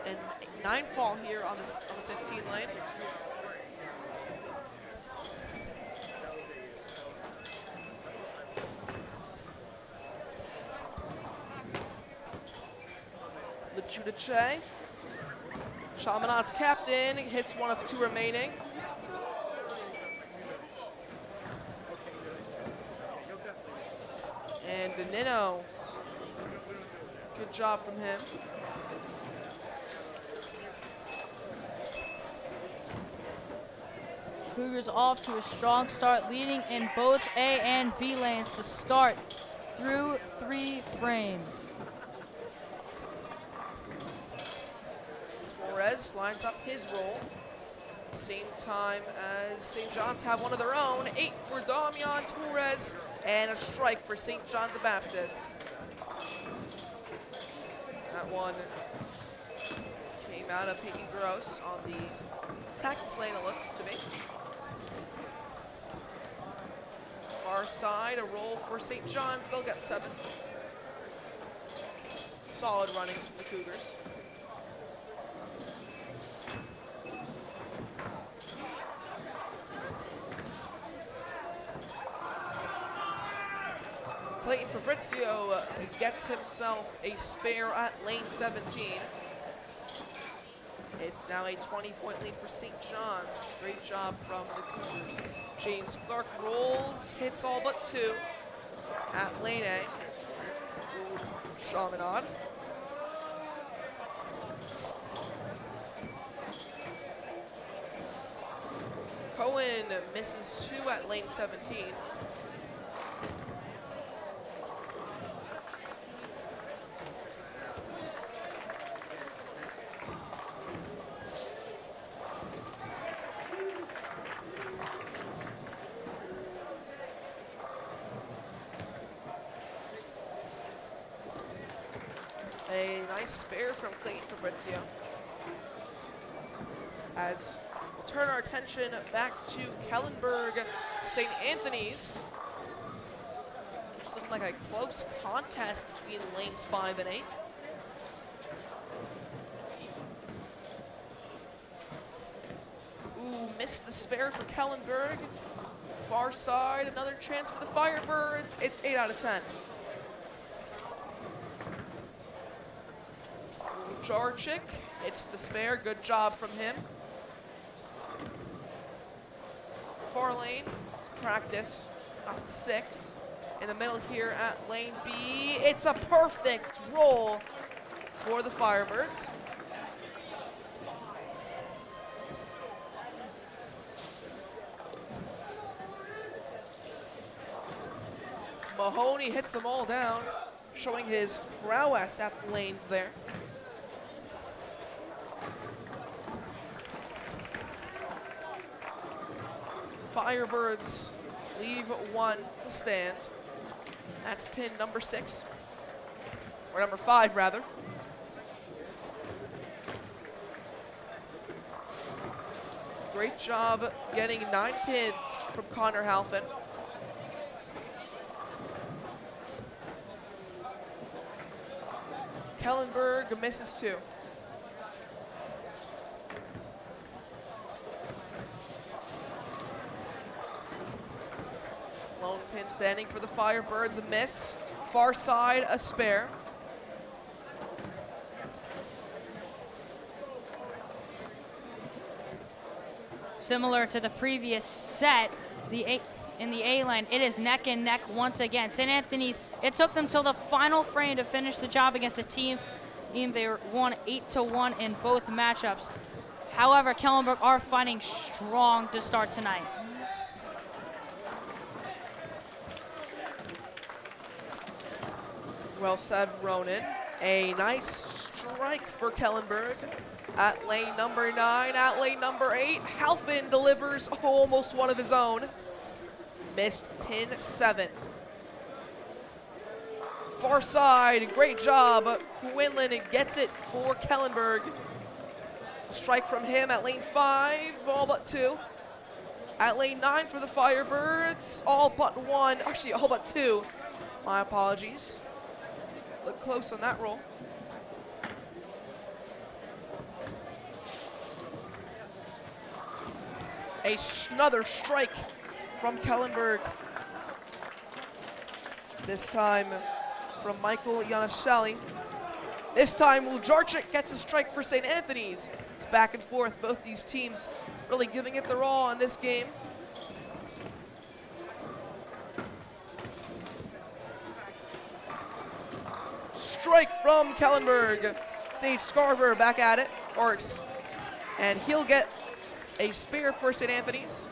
S1: And 9 fall here on the 15 lane. LaJudice. Chaminade's captain hits 1 of 2 remaining. And the Nino. Good job from him.
S2: Cougars off to a strong start, leading in both A and B lanes to start through 3 frames.
S1: Torres lines up his roll. Same time as St. John's have one of their own. 8 for Damian Torres and a strike for St. John the Baptist. That one came out of Peyton Gross on the practice lane, it looks to me. Far side, a roll for St. John's. They'll get 7. Solid runnings from the Cougars. Clayton Fabrizio gets himself a spare at lane 17. It's now a 20-point lead for St. John's. Great job from the Cougars. James Clark rolls, hits all but 2 at lane A. Chaminade. Cohen misses 2 at lane 17. A nice spare from Clayton Fabrizio. As we'll turn our attention back to Kellenberg St. Anthony's. Just looking like a close contest between lanes 5 and 8. Ooh, missed the spare for Kellenberg. Far side, another chance for the Firebirds. It's 8 out of 10. Jarczyk, it's the spare, good job from him. Far lane, it's practice, not 6. In the middle here at lane B, it's a perfect roll for the Firebirds. Mahoney hits them all down, showing his prowess at the lanes there. Firebirds leave 1 to stand. That's pin number 6, or number 5 rather. Great job getting 9 pins from Connor Halfin. Kellenberg misses 2. Lone pin standing for the Firebirds, a miss. Far side, a spare.
S2: Similar to the previous set, in the A lane, it is neck and neck once again. St. Anthony's, it took them till the final frame to finish the job against a team. They won 8-1 in both matchups. However, Kellenberg are fighting strong to start tonight.
S1: Well said, Ronan. A nice strike for Kellenberg at lane number 9. At lane number 8, Halfin delivers almost one of his own. Missed pin 7. Far side, great job. Quinlan gets it for Kellenberg. Strike from him at lane 5, all but 2. At lane 9 for the Firebirds, all but 1, actually all but 2. My apologies. Look close on that roll. Another strike from Kellenberg. This time from Michael Yanisheli. This time, Jarczyk gets a strike for St. Anthony's. It's back and forth. Both these teams really giving it their all in this game. Strike from Kellenberg. Sage Scarver back at it, and he'll get a spare for St. Anthony's.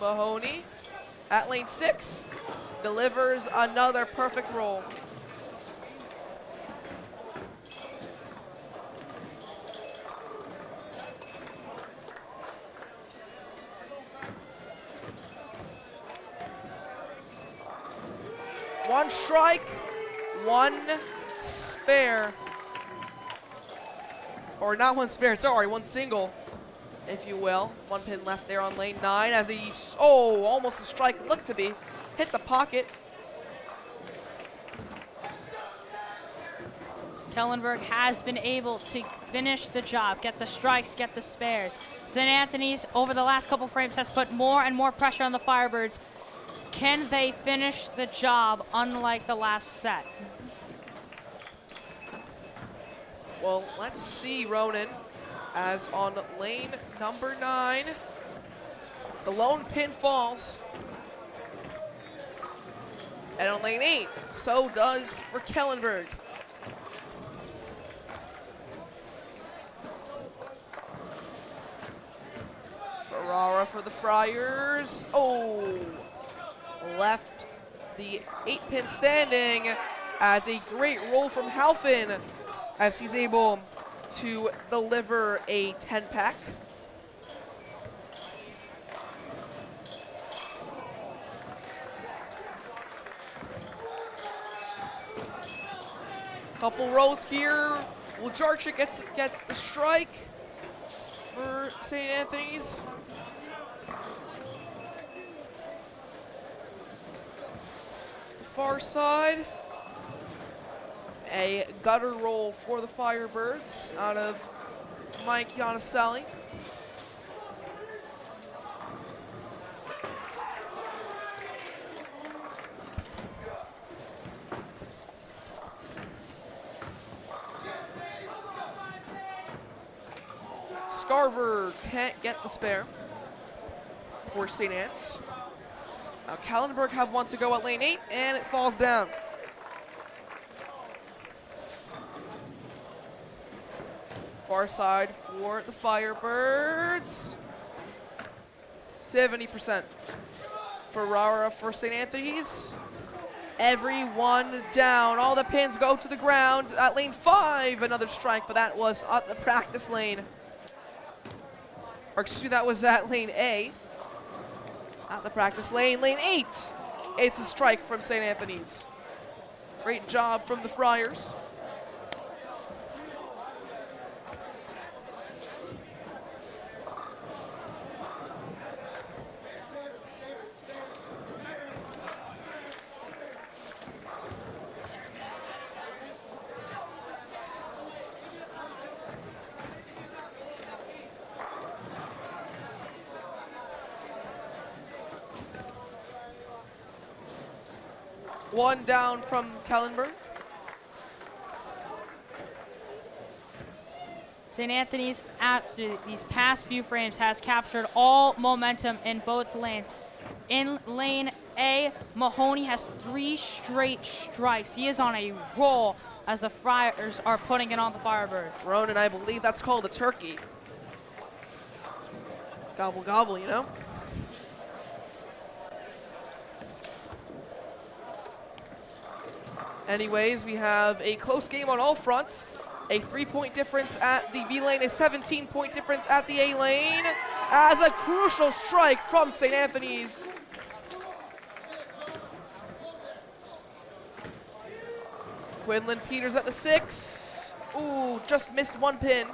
S1: Mahoney at lane 6 delivers another perfect roll. One strike, 1 spare. Or not 1 spare, sorry, 1 single, if you will. 1 pin left there on lane 9 as he, almost a strike, looked to be. Hit the pocket.
S2: Kellenberg has been able to finish the job, get the strikes, get the spares. St. Anthony's, over the last couple frames, has put more and more pressure on the Firebirds. Can they finish the job unlike the last set?
S1: Well, let's see, Ronan, as on lane number 9, the lone pin falls. And on lane 8, so does for Kellenberg. Ferrara for the Friars. Oh, left the 8-pin standing as a great roll from Halfin as he's able to deliver a 10-pack. Couple rolls here. Wuljarczyk gets the strike for St. Anthony's. The far side. A gutter roll for the Firebirds out of Mike Giannicelli. Scarver can't get the spare for St. Anne's. Now Kallenberg have one to go at lane 8, and it falls down. Far side for the Firebirds. 70%. Ferrara for St. Anthony's. Everyone down. All the pins go to the ground. At lane 5, another strike, but that was at the practice lane. Or excuse me, that was at lane A. At the practice lane. Lane 8. It's a strike from St. Anthony's. Great job from the Friars. One down from Kellenberg.
S2: St. Anthony's, after these past few frames, has captured all momentum in both lanes. In lane A, Mahoney has 3 straight strikes. He is on a roll as the Friars are putting it on the Firebirds.
S1: Ronan, I believe that's called a turkey. Gobble, gobble, you know? Anyways, we have a close game on all fronts. A 3-point difference at the B lane, a 17-point difference at the A lane, as a crucial strike from St. Anthony's. Quinlan Peters at the 6. Ooh, just missed 1 pin.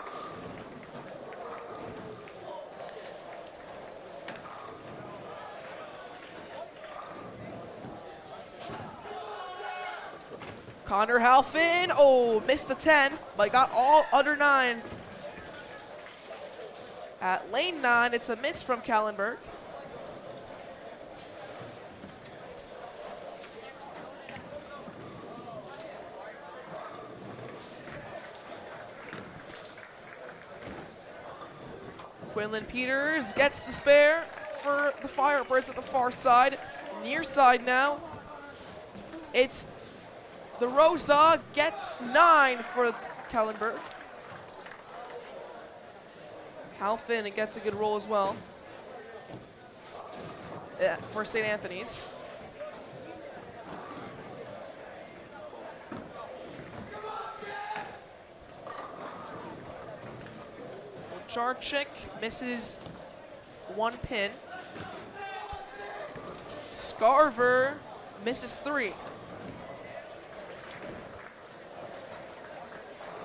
S1: Connor Halfin, oh, missed the 10, but got all under 9. At lane 9, it's a miss from Kallenberg. Quinlan Peters gets the spare for the Firebirds at the far side. Near side now, it's the Rosa gets 9 for Kallenberg. Halfin gets a good roll as well for St. Anthony's. Wuljarczyk misses 1 pin. Scarver misses 3.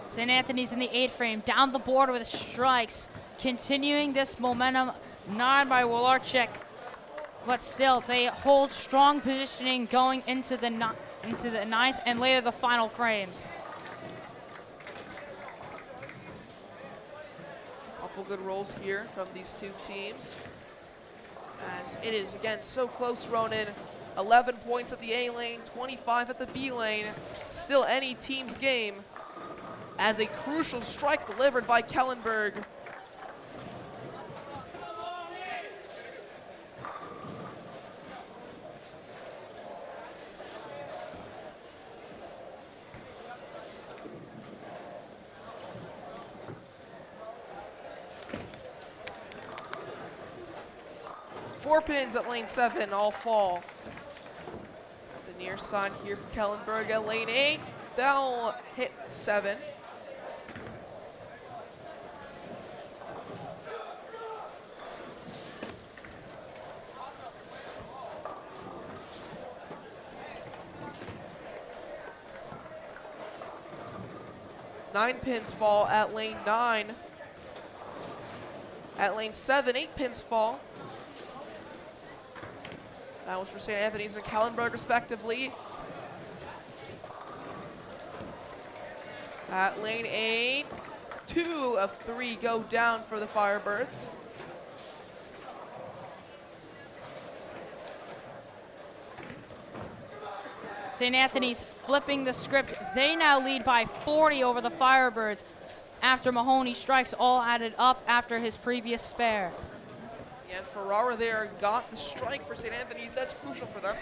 S2: St. Anthony's in the 8th frame, down the board with strikes, continuing this momentum, not by Wuljarczyk, but still they hold strong positioning going into the 9th and later the final frames.
S1: Couple good rolls here from these two teams, as it is again so close. Ronan, 11 points at the A lane, 25 at the B lane. Still any team's game. as a crucial strike delivered by Kellenberg. Four pins at lane 7, all fall. The near side here for Kellenberg at lane 8. They'll hit 7. Nine pins fall at lane 9. At lane 7, 8 pins fall. That was for St. Anthony's and Kellenberg, respectively. At lane 8, 2 of 3 go down for the Firebirds.
S2: St. Anthony's flipping the script. They now lead by 40 over the Firebirds after Mahoney strikes all added up after his previous spare.
S1: And Ferrara there got the strike for St. Anthony's. That's crucial for them.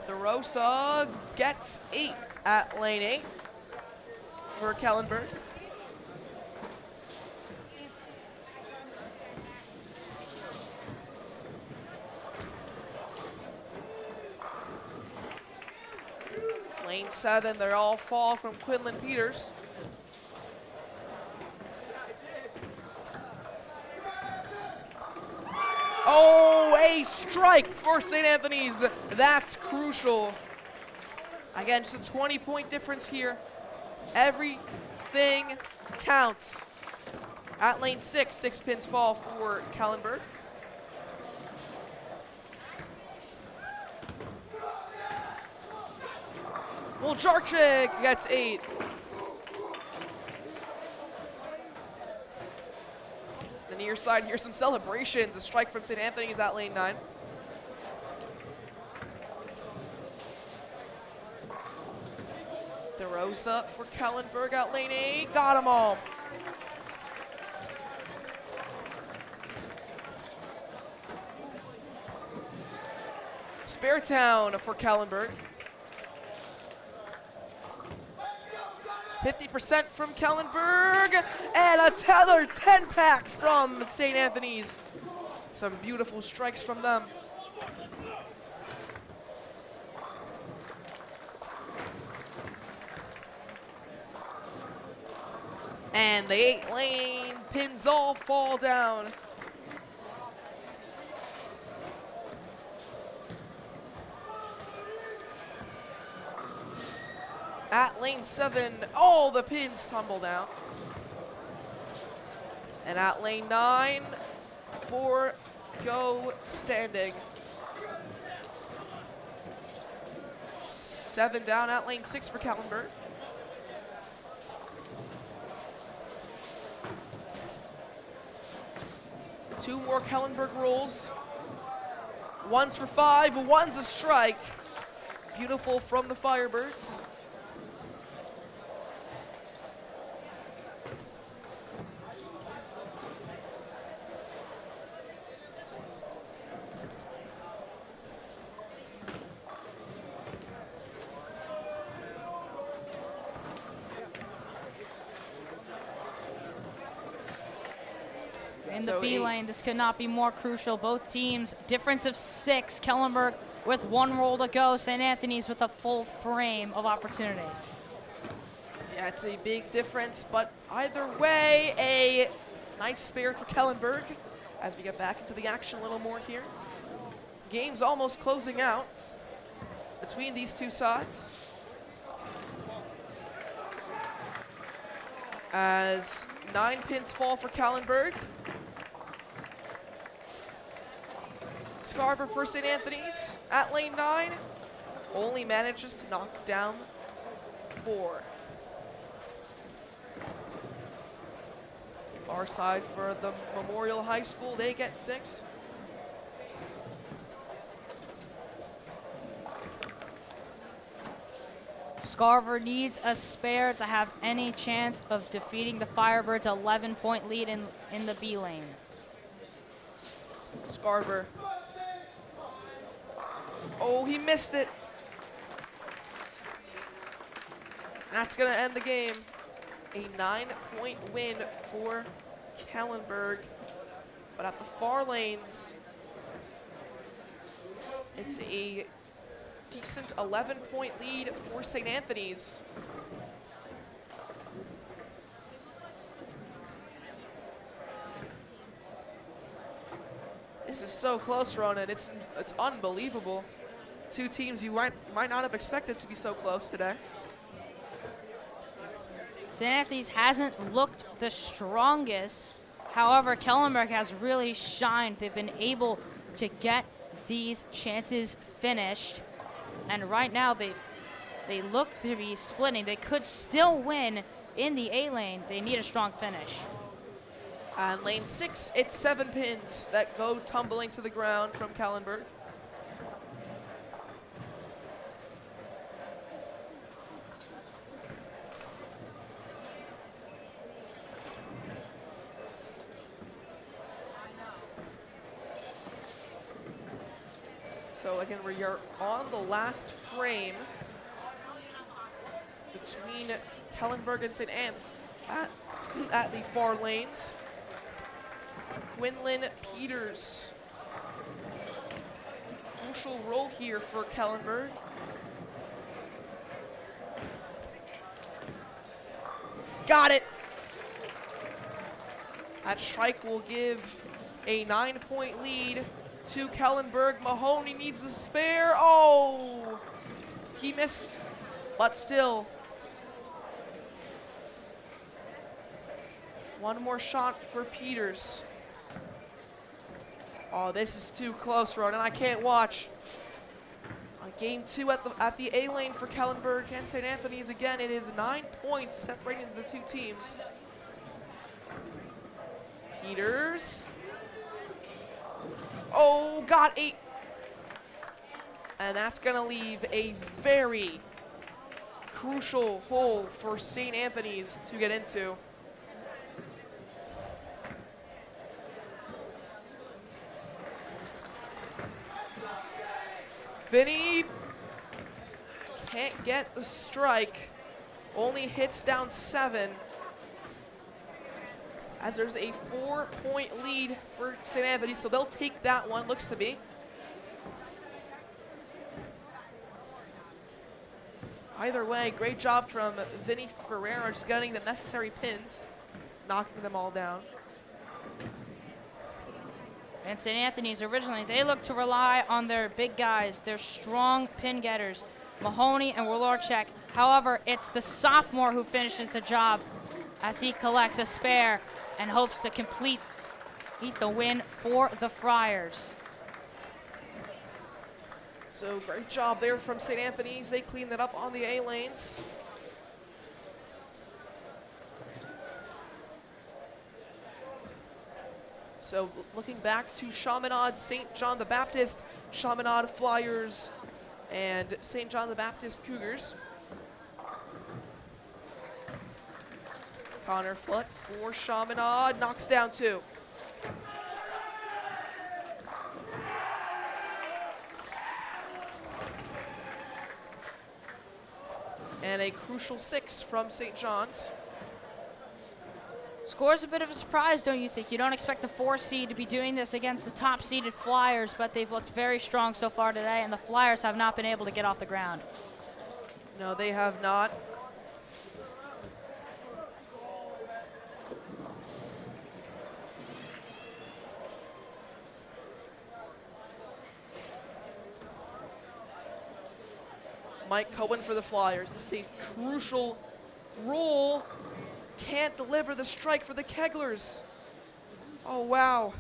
S1: DeRosa gets 8 at lane 8 for Kellenberg. Lane 7, they're all fall from Quinlan Peters. Oh, a strike for St. Anthony's. That's crucial. Again, just a 20-point difference here. Everything counts. At lane 6, 6 pins fall for Kellenberg. Well, Jarczyk gets 8. The near side, here's some celebrations. A strike from St. Anthony's at lane 9. DeRosa for Kellenberg at lane 8. Got them all. Sparetown for Kellenberg. 50% from Kellenberg, and a tether 10-pack from St. Anthony's. Some beautiful strikes from them. And the 8-lane pins all fall down. At lane 7, all the pins tumble down. And at lane 9, 4 go standing. 7 down at lane 6 for Kellenberg. Two more Kellenberg rolls. One's for 5, one's a strike. Beautiful from the Firebirds.
S2: In the B lane, this could not be more crucial. Both teams, difference of 6. Kellenberg with 1 roll to go. St. Anthony's with a full frame of opportunity.
S1: Yeah, it's a big difference, but either way, a nice spare for Kellenberg as we get back into the action a little more here. Game's almost closing out between these two sides. As 9 pins fall for Kellenberg. Scarver for St. Anthony's at lane 9 only manages to knock down 4. Far side for the Memorial High School, they get 6.
S2: Scarver needs a spare to have any chance of defeating the Firebirds' 11-point lead in the B lane.
S1: Scarver. Oh, he missed it. That's going to end the game. A 9-point win for Kellenberg. But at the far lanes, it's a decent 11-point lead for St. Anthony's. This is so close, Ronan. It's unbelievable. Two teams you might not have expected to be so close today.
S2: St. Anthony's hasn't looked the strongest. However, Kellenberg has really shined. They've been able to get these chances finished. And right now, they look to be splitting. They could still win in the A lane. They need a strong finish.
S1: And lane 6, it's 7 pins that go tumbling to the ground from Kellenberg. So again, we are on the last frame between Kellenberg and St. Anne's at the far lanes. Quinlan Peters. Crucial role here for Kellenberg. Got it! That strike will give a 9-point lead to Kellenberg. Mahoney needs a spare. Oh! He missed, but still. One more shot for Peters. Oh, this is too close, Ronan. I can't watch. Game 2 at the A lane for Kellenberg and St. Anthony's. Again, it is 9 points separating the two teams. Peters. Oh, got 8. And that's going to leave a very crucial hole for St. Anthony's to get into. Vinny can't get the strike. Only hits down 7. As there's a 4-point lead for St. Anthony, so they'll take that one, looks to be. Either way, great job from Vinny Ferreira, just getting the necessary pins, knocking them all down.
S2: And St. Anthony's originally, they look to rely on their big guys, their strong pin getters, Mahoney and Warlorchek. However, it's the sophomore who finishes the job as he collects a spare and hopes to complete the win for the Friars.
S1: So great job there from St. Anthony's. They cleaned that up on the A lanes. So looking back to Chaminade, St. John the Baptist, Chaminade Flyers, and St. John the Baptist Cougars. Connor Flood for Chaminade, knocks down 2. And a crucial 6 from St. John's.
S2: Score's a bit of a surprise, don't you think? You don't expect the 4 seed to be doing this against the top-seeded Flyers, but they've looked very strong so far today, and the Flyers have not been able to get off the ground.
S1: No, they have not. Mike Cohen for the Flyers. This is a crucial role. Can't deliver the strike for the Keglers. Oh, wow.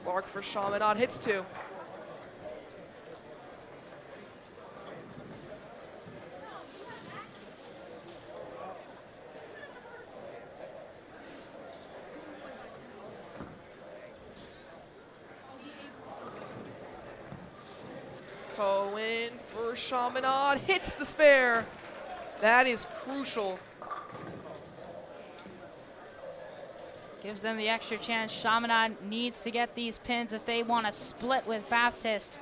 S1: Clark for Chaminade, hits 2. Cohen for Chaminade, hits the spare. That is crucial.
S2: Gives them the extra chance. Chaminade needs to get these pins if they want to split with Baptist.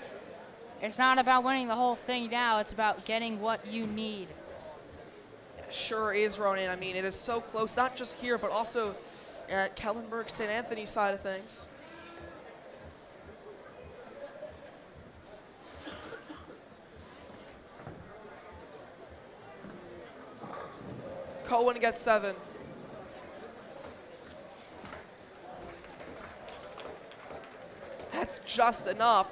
S2: It's not about winning the whole thing now. It's about getting what you need.
S1: It sure is, Ronan. I mean, it is so close, not just here, but also at Kellenberg St. Anthony's side of things. Cohen gets 7. That's just enough.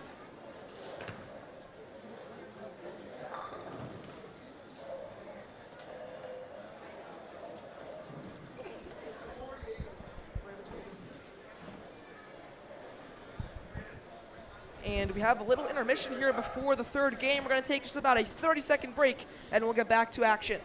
S1: And we have a little intermission here before the third game. We're going to take just about a 30-second break, and we'll get back to action.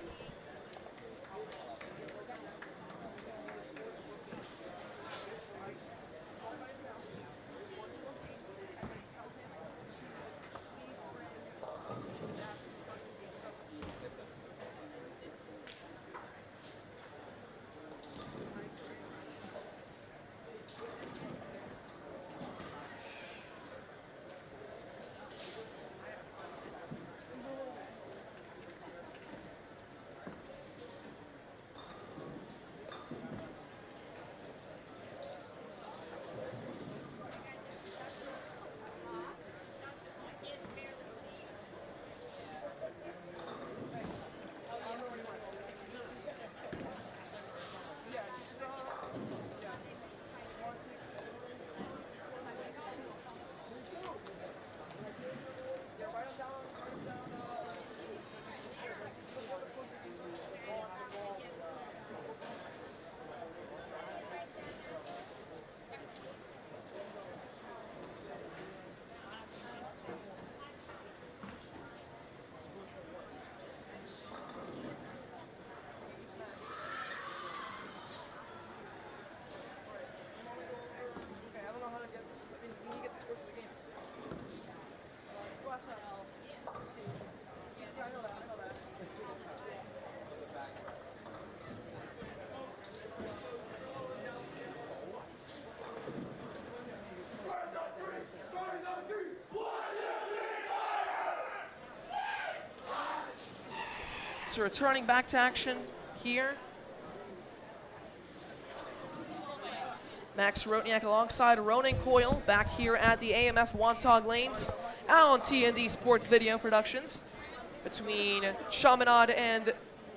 S1: So returning back to action here. Max Rotniak alongside Ronan Coyle back here at the AMF Wantagh Lanes on TND Sports Video Productions. Between Chaminade and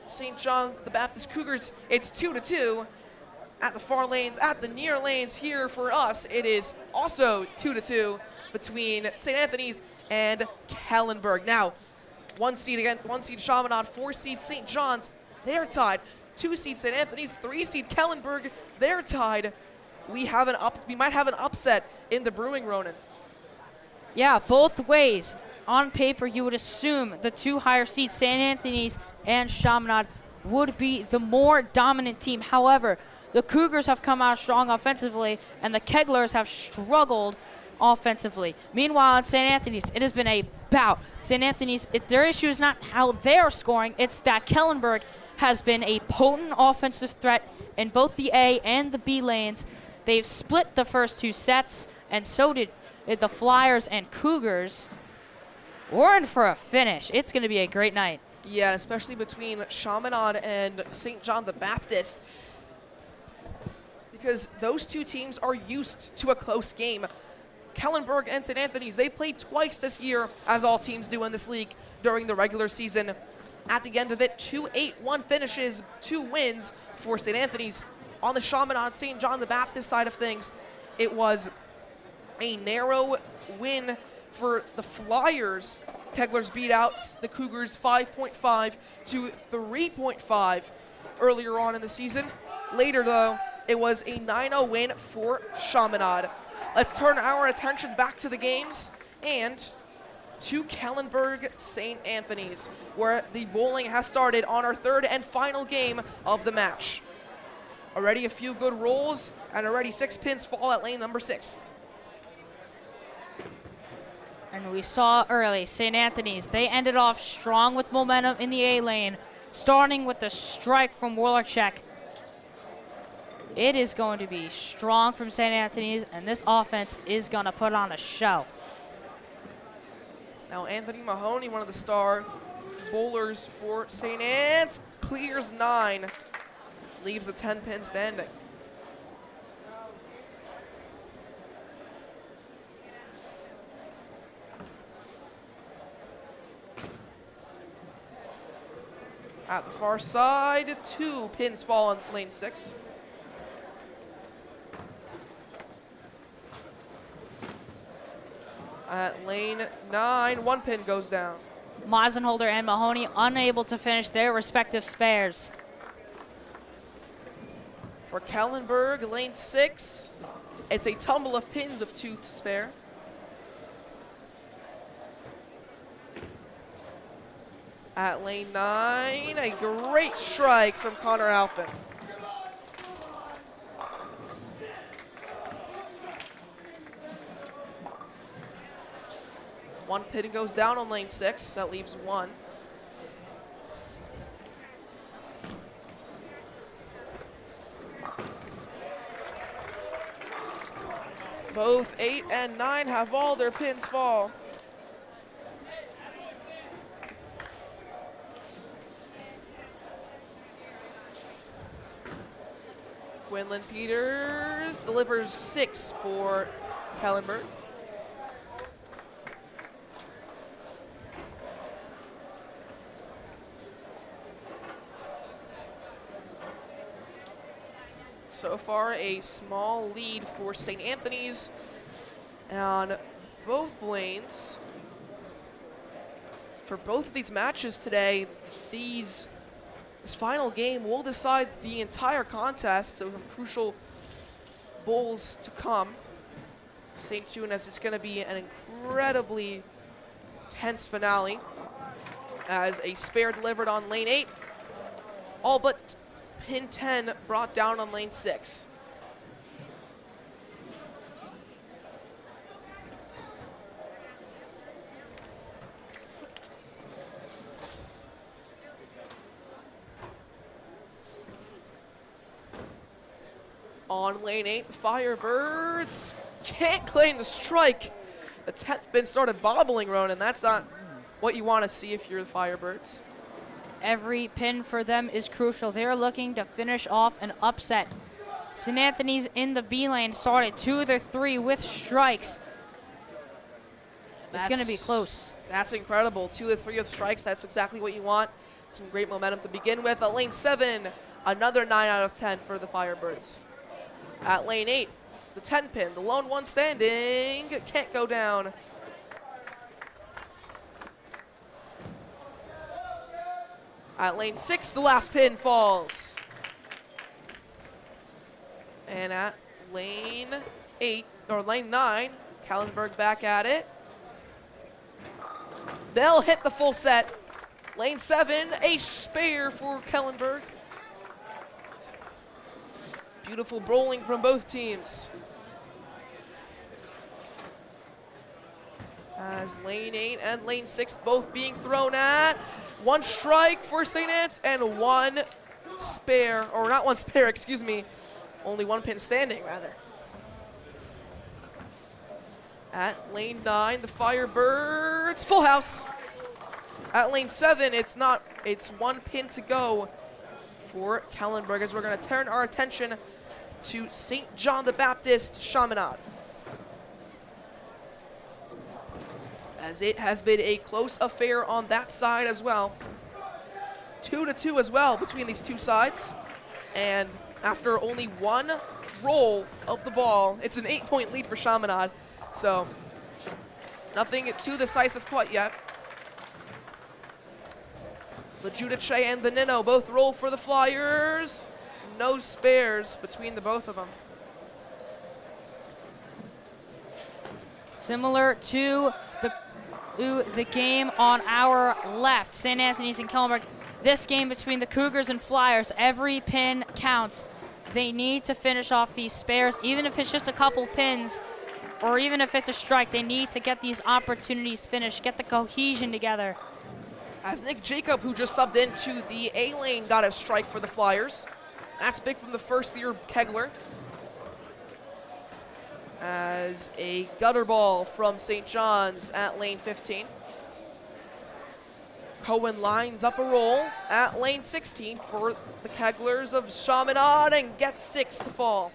S1: St. John the Baptist Cougars, it's 2-2. At the far lanes, at the near lanes here for us, it is also 2-2 between St. Anthony's and Kellenberg. Now, 1 seed Chaminade, 4 seed St. John's, they're tied. 2 seed St. Anthony's, 3 seed Kellenberg, they're tied. We might have an upset in the brewing, Ronan.
S2: Yeah, both ways. On paper, you would assume the 2 higher seeds, St. Anthony's and Chaminade, would be the more dominant team. However, the Cougars have come out strong offensively, and the Keglers have struggled offensively. Meanwhile, at St. Anthony's, it has been a bout. St. Anthony's, their issue is not how they're scoring, it's that Kellenberg has been a potent offensive threat in both the A and the B lanes. They've split the first 2 sets, and so did the Flyers and Cougars. We're in for a finish. It's going to be a great night.
S1: Yeah, especially between Chaminade and St. John the Baptist, because those 2 teams are used to a close game. Kellenberg and St. Anthony's, they played twice this year, as all teams do in this league during the regular season. At the end of it, 2 8-1 finishes, 2 wins for St. Anthony's. On the Chaminade St. John the Baptist side of things, it was a narrow win for the Flyers. Keglers beat out the Cougars 5.5 to 3.5 earlier on in the season. Later, though, it was a 9-0 win for Chaminade. Let's turn our attention back to the games and to Kellenberg St. Anthony's, where the bowling has started on our 3rd and final game of the match. Already a few good rolls, and already 6 pins fall at lane number 6.
S2: And we saw early, St. Anthony's, they ended off strong with momentum in the A lane, starting with the strike from Wolochek. It is going to be strong from St. Anthony's, and this offense is going to put on a show.
S1: Now Anthony Mahoney, one of the star bowlers for St. Anne's, clears 9, leaves a 10-pin standing. At the far side, 2 pins fall on lane 6. At lane 9, 1 pin goes down.
S2: Meisenholder and Mahoney unable to finish their respective spares.
S1: For Kellenberg, lane 6, it's a tumble of pins of 2 to spare. At lane 9, a great strike from Connor Alphin. One pin goes down on lane 6. That leaves 1. Both 8 and 9 have all their pins fall. Quinlan Peters delivers 6 for Kellenberg. So far, a small lead for St. Anthony's on both lanes. For both of these matches today, this final game will decide the entire contest, so some crucial bowls to come. Stay tuned, as it's going to be an incredibly tense finale, as a spare delivered on lane 8, all but pin 10 brought down on lane 6. On lane 8, the Firebirds can't claim the strike. The 10th pin started bobbling, Ronan. That's not what you want to see if you're the Firebirds.
S2: Every pin for them is crucial. They're looking to finish off an upset. St. Anthony's in the B lane started 2 of their 3 with strikes. It's going to be close.
S1: That's incredible. 2 of 3 with strikes. That's exactly what you want. Some great momentum to begin with. At lane 7, another 9 out of 10 for the Firebirds. At lane 8, the 10 pin, the lone one standing, can't go down. At lane 6, the last pin falls. And at lane 8, or lane 9, Kellenberg back at it. They'll hit the full set. Lane 7, a spare for Kellenberg. Beautiful bowling from both teams. As lane 8 and lane 6 both being thrown at. 1 strike for St. Anne's and 1 spare, or not 1 spare, excuse me. Only 1 pin standing, rather. At lane 9, the Firebirds, full house. At lane 7, it's 1 pin to go for Kellenberg, as we're going to turn our attention to St. John the Baptist Chaminade, as it has been a close affair on that side as well. 2-2 as well between these two sides, and after only 1 roll of the ball, it's an 8-point lead for Chaminade, so nothing too decisive quite yet. The Judice and the Nino both roll for the Flyers. No spares between the both of them.
S2: Similar to the game on our left, St. Anthony's and Kellenberg. This game between the Cougars and Flyers, every pin counts. They need to finish off these spares, even if it's just a couple pins. or even if it's a strike, they need to get these opportunities finished, get the cohesion together.
S1: As Nick Jacob, who just subbed into the A lane, got a strike for the Flyers. That's big from the first-year Kegler. As a gutter ball from St. John's at lane 15. Cohen lines up a roll at lane 16 for the Keglers of Chaminade and gets 6 to fall.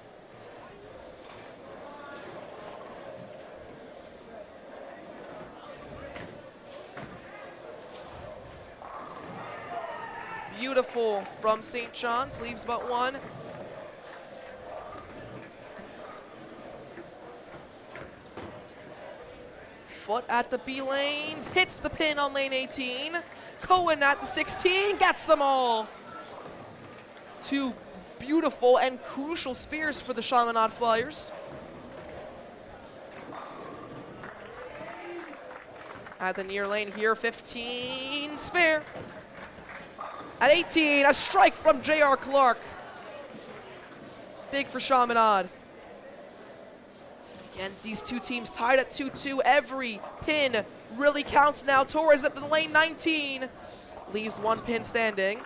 S1: Beautiful from St. John's, leaves but one. Foot at the B lanes, hits the pin on lane 18. Cohen at the 16, gets them all. Two beautiful and crucial spears for the Chaminade Flyers. At the near lane here, 15, spare. At 18, a strike from J.R. Clark. Big for Chaminade. Again, these two teams tied at 2-2. Every pin really counts now. Torres at the lane 19. Leaves one pin standing.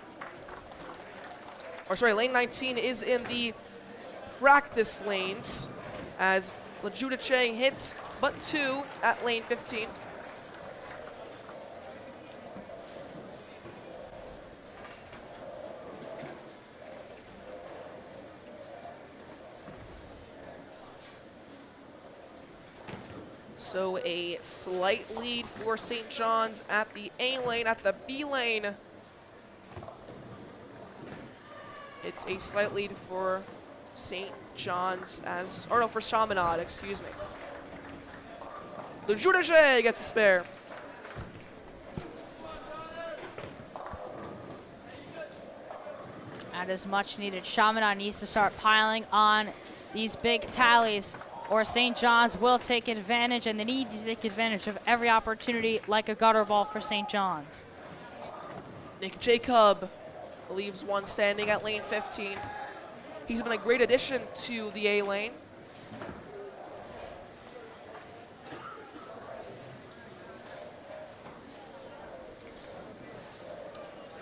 S1: Or sorry, lane 19 is in the practice lanes as Lejudice hits but 2 at lane 15. So a slight lead for St. John's at the A lane. At the B lane, it's a slight lead for St. John's for Chaminade, excuse me. Lejudice gets a spare.
S2: That is much needed. Chaminade needs to start piling on these big tallies, or St. John's will take advantage, and they need to take advantage of every opportunity like a gutter ball for St. John's.
S1: Nick Jacob leaves one standing at lane 15. He's been a great addition to the A lane.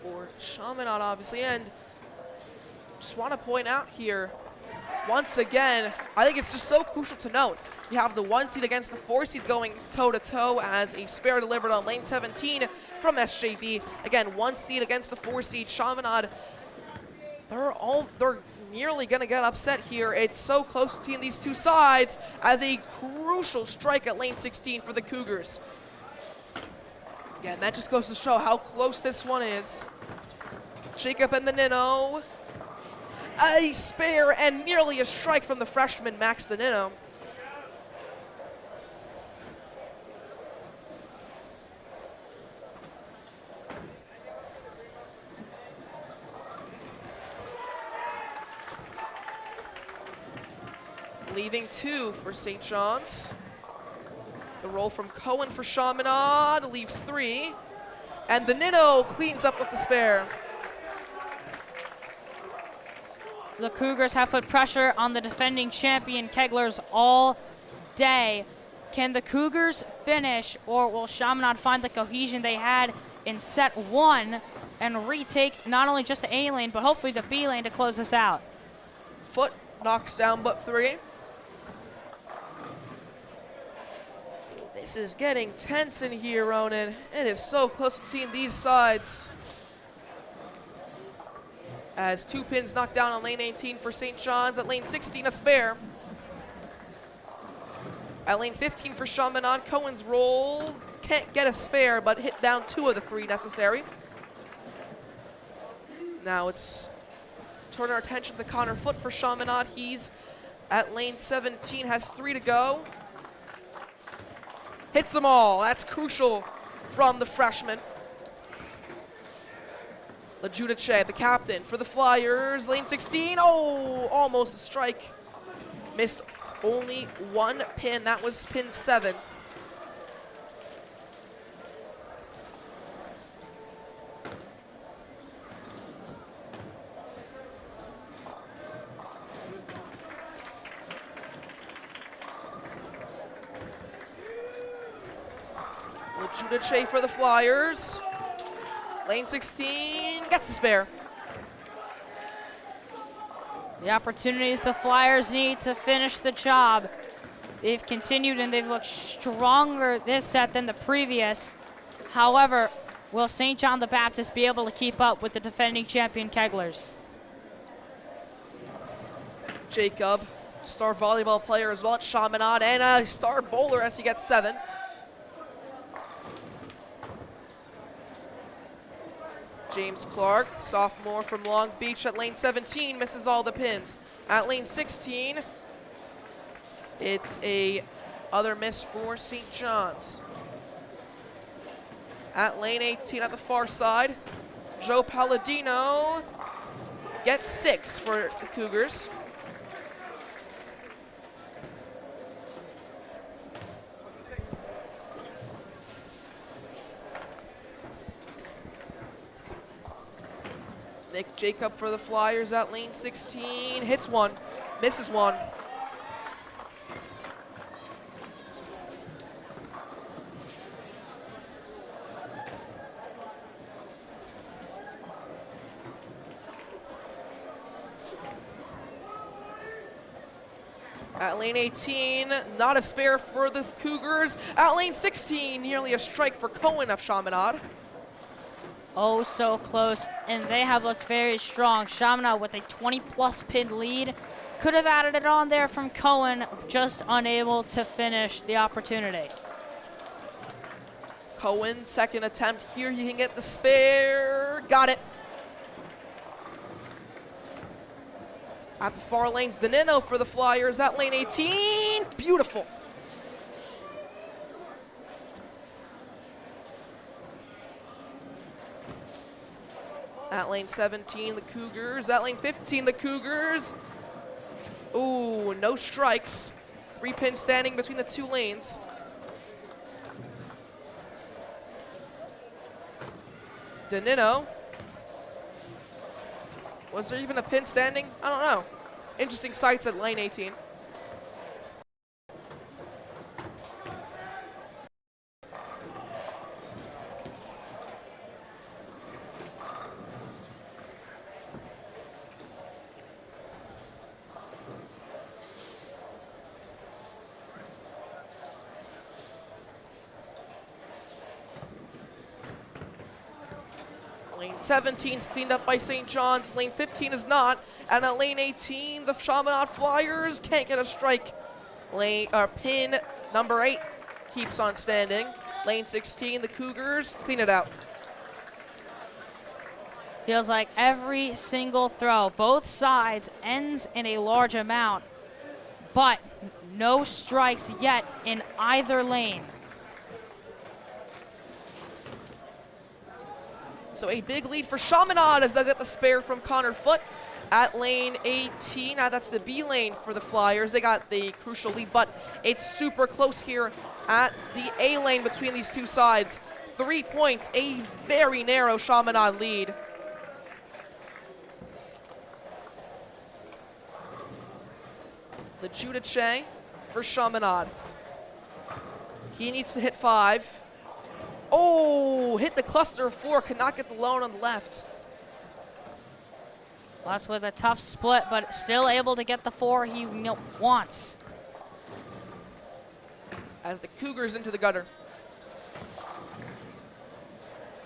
S1: For Chaminade, obviously, and just want to point out here, once again, I think it's just so crucial to note. You have the 1 seed against the 4 seed going toe-to-toe as a spare delivered on lane 17 from SJB. Again, 1 seed against the 4 seed. Chaminade, they're nearly going to get upset here. It's so close between these two sides as a crucial strike at lane 16 for the Cougars. Again, that just goes to show how close this one is. Jacob and the Nino. A spare and nearly a strike from the freshman Max Danino. Leaving 2 for St. John's. The roll from Cohen for Chaminade leaves 3. And the Nino cleans up with the spare.
S2: The Cougars have put pressure on the defending champion Keglers all day. Can the Cougars finish, or will Chaminade find the cohesion they had in set 1 and retake not only just the A lane, but hopefully the B lane to close this out?
S1: Foot knocks down but 3. This is getting tense in here, Ronan. It is so close between these sides. As 2 pins knocked down on lane 18 for St. John's. At lane 16, a spare. At lane 15 for Chaminade, Cohen's roll. Can't get a spare, but hit down 2 of the 3 necessary. Now it's turn our attention to Connor Foot for Chaminade. He's at lane 17, has 3 to go. Hits them all. That's crucial from the freshman. Lejudice, the captain for the Flyers, lane 16. Oh, almost a strike. Missed only 1 pin. That was pin 7. Judice for the Flyers. Lane 16 gets the spare.
S2: The opportunities the Flyers need to finish the job. They've continued and they've looked stronger this set than the previous. However, will St. John the Baptist be able to keep up with the defending champion Keglers?
S1: Jacob, star volleyball player as well at Chaminade, and a star bowler as he gets 7. James Clark, sophomore from Long Beach at lane 17, misses all the pins. At lane 16, it's a other miss for St. John's. At lane 18 at the far side, Joe Palladino gets 6 for the Cougars. Nick Jacob for the Flyers at lane 16, hits 1, misses 1. At lane 18, not a spare for the Cougars. At lane 16, nearly a strike for Cohen of Chaminade.
S2: Oh, so close, and they have looked very strong. Chaminade with a 20-plus pin lead. Could have added it on there from Cohen, just unable to finish the opportunity.
S1: Cohen, second attempt here. He can get the spare. Got it. At the far lanes, Danino for the Flyers at lane 18. Beautiful. At lane 17, the Cougars. At lane 15, the Cougars. Ooh, no strikes. 3 pins standing between the 2 lanes. Danino. Was there even a pin standing? I don't know. Interesting sights at lane 18. Lane 17 is cleaned up by St. John's. Lane 15 is not. And at lane 18, the Chaminade Flyers can't get a strike. Pin number 8 keeps on standing. Lane 16, the Cougars clean it out.
S2: Feels like every single throw, both sides, ends in a large amount, but no strikes yet in either lane.
S1: So a big lead for Chaminade as they get the spare from Connor Foote at lane 18. Now that's the B lane for the Flyers. They got the crucial lead, but it's super close here at the A lane between these two sides. 3 points, a very narrow Chaminade lead. The Judice for Chaminade. He needs to hit 5. Oh, hit the cluster of 4, could not get the lone on the left.
S2: Left with a tough split, but still able to get the 4 he wants.
S1: As the Cougars into the gutter.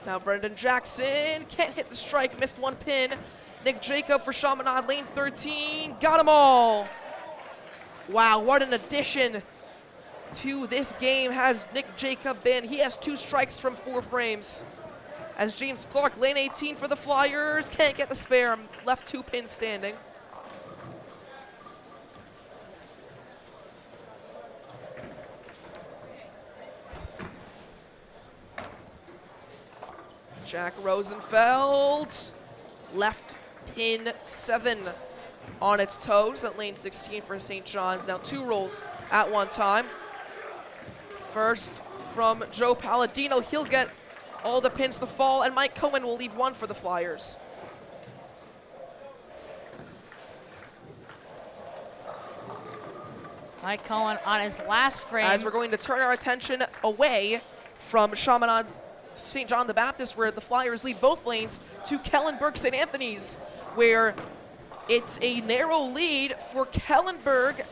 S1: Now Brendan Jackson can't hit the strike, missed 1 pin. Nick Jacob for Chaminade, lane 13, got them all. Wow, what an addition to this game has Nick Jacob been. He has 2 strikes from 4 frames. As James Clark, lane 18 for the Flyers, can't get the spare, left 2 pins standing. Jack Rosenfeld, left pin 7 on its toes at lane 16 for St. John's. Now 2 rolls at one time. First from Joe Palladino, he'll get all the pins to fall, and Mike Cohen will leave 1 for the Flyers.
S2: Mike Cohen on his last frame.
S1: As we're going to turn our attention away from Chaminade St. John the Baptist, where the Flyers lead both lanes, to Kellenberg St. Anthony's, where it's a narrow lead for Kellenberg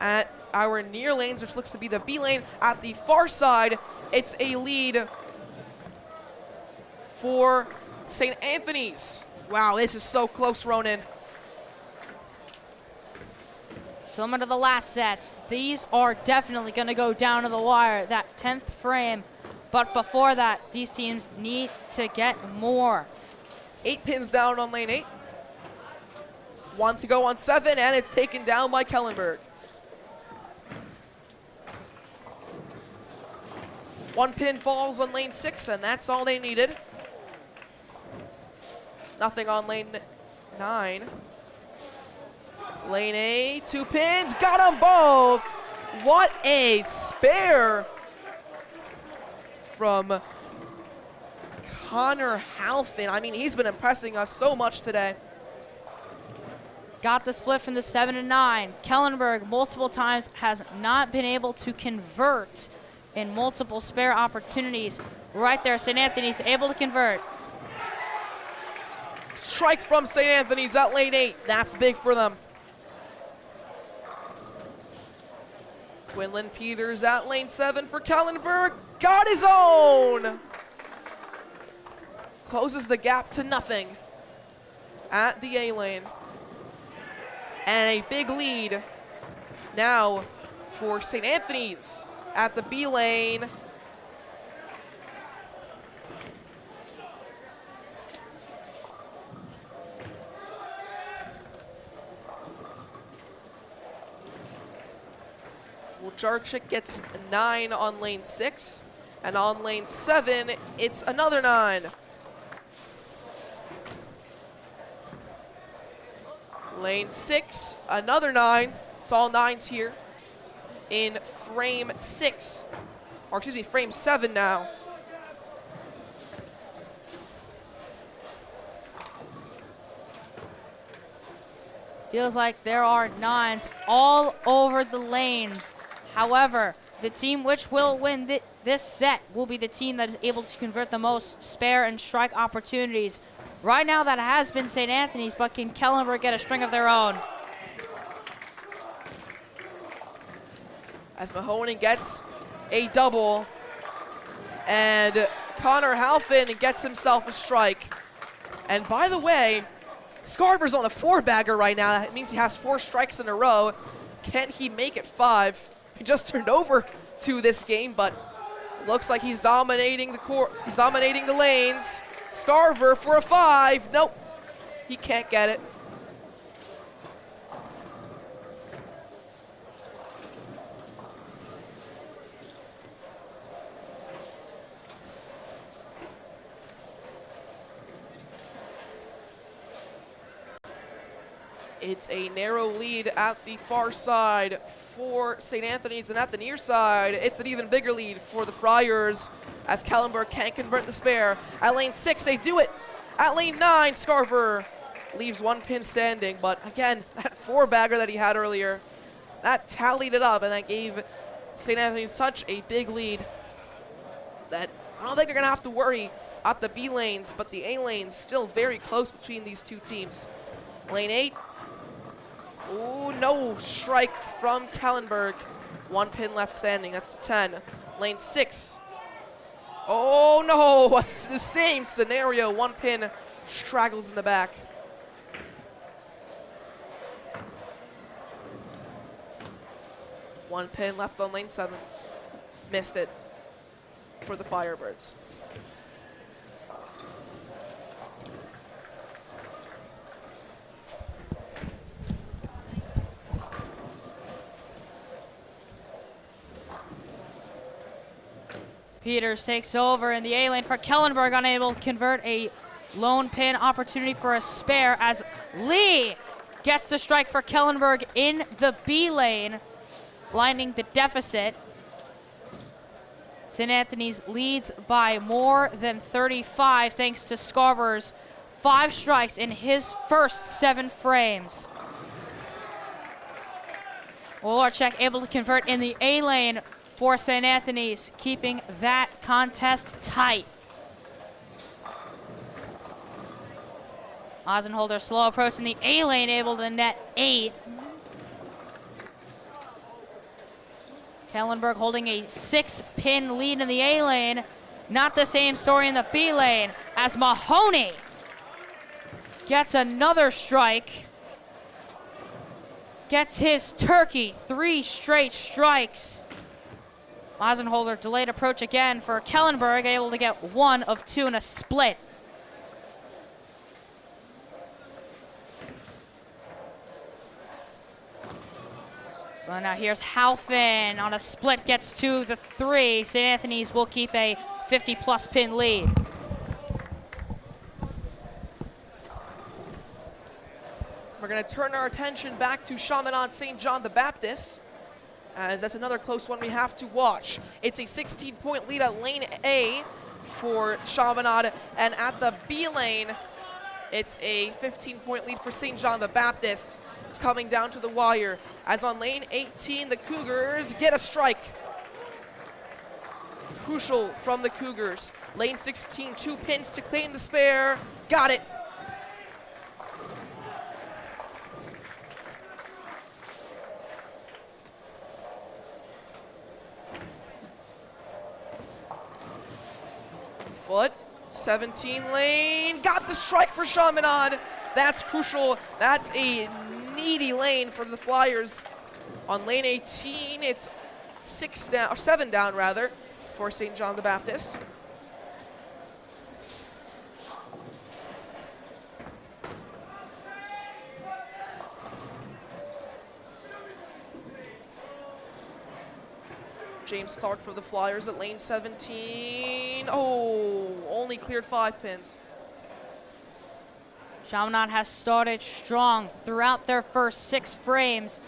S1: at our near lanes, which looks to be the B lane. At the far side, it's a lead for St. Anthony's. Wow, this is so close, Ronan.
S2: Similar to the last sets, these are definitely going to go down to the wire, that 10th frame. But before that, these teams need to get more.
S1: 8 pins down on lane 8. 1 to go on 7, and it's taken down by Kellenberg. 1 pin falls on lane 6, and that's all they needed. Nothing on lane 9. Lane 8, 2 pins, got them both. What a spare from Connor Halfin. I mean, he's been impressing us so much today.
S2: Got the split from the 7 and 9. Kellenberg multiple times has not been able to convert in multiple spare opportunities. Right there, St. Anthony's able to convert.
S1: Strike from St. Anthony's at lane 8. That's big for them. Quinlan Peters at lane 7 for Kellenberg. Got his own! Closes the gap to nothing at the A lane. And a big lead now for St. Anthony's at the B lane. Jarchik gets 9 on lane 6, and on lane 7, it's another 9. Lane 6, another 9. It's all 9s here in frame 6, or excuse me, frame 7 now.
S2: Feels like there are 9s all over the lanes. However, the team which will win this set will be the team that is able to convert the most spare and strike opportunities. Right now, that has been St. Anthony's, but can Kellenberg get a string of their own?
S1: As Mahoney gets a double, and Connor Halfin gets himself a strike. And by the way, Scarver's on a 4-bagger right now. That means he has 4 strikes in a row. Can he make it 5? He just turned over to this game, but looks like he's dominating the court. He's dominating the lanes. Scarver for a 5. Nope, he can't get it. It's a narrow lead at the far side for St. Anthony's, and at the near side, it's an even bigger lead for the Friars as Kellenberg can't convert the spare. At lane 6, they do it. At lane 9, Scarver leaves 1 pin standing, but again, that 4-bagger that he had earlier, that tallied it up, and that gave St. Anthony's such a big lead that I don't think they're going to have to worry at the B lanes, but the A lanes still very close between these two teams. Lane 8. Oh, no strike from Kellenberg. 1 pin left standing. That's the 10. Lane 6. Oh, no. The same scenario. 1 pin straggles in the back. One pin left on lane 7. Missed it for the Firebirds.
S2: Peters takes over in the A lane for Kellenberg, unable to convert a lone pin opportunity for a spare as Lee gets the strike for Kellenberg in the B lane, lining the deficit. St. Anthony's leads by more than 35 thanks to Scarver's 5 strikes in his first 7 frames. Wolarczyk able to convert in the A lane for St. Anthony's, keeping that contest tight. Ozenholder slow approach in the A lane, able to net 8. Kellenberg holding a 6-pin lead in the A lane. Not the same story in the B lane as Mahoney gets another strike. Gets his turkey, 3 straight strikes. Ozenholder delayed approach again for Kellenberg, able to get 1 of 2 in a split. So now here's Halfin on a split, gets 2 to 3. St. Anthony's will keep a 50-plus pin lead.
S1: We're going to turn our attention back to Chaminade St. John the Baptist, as that's another close one we have to watch. It's a 16-point lead at lane A for Chaminade, and at the B lane, it's a 15-point lead for St. John the Baptist. It's coming down to the wire, as on lane 18, the Cougars get a strike. Crucial from the Cougars. Lane 16, 2 pins to claim the spare. Got it. Foot, 17 lane, got the strike for Chaminade. That's crucial. That's a needy lane for the Flyers. On lane 18, it's 7 down rather, for St. John the Baptist. James Clark for the Flyers at lane 17. Oh, only cleared 5 pins.
S2: Chaminade has started strong throughout their first 6 frames.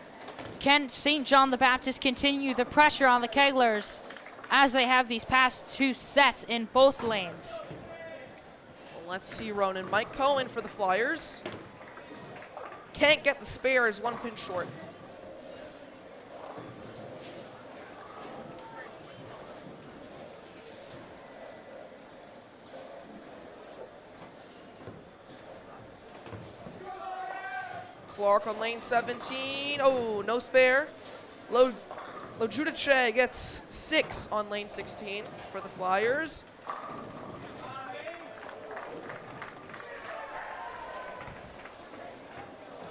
S2: Can St. John the Baptist continue the pressure on the Keglers as they have these past 2 sets in both lanes?
S1: Well, let's see, Ronan. Mike Cohen for the Flyers. Can't get the spare, is 1 pin short. Clark on lane 17. Oh, no spare. Lojudice gets 6 on lane 16 for the Flyers.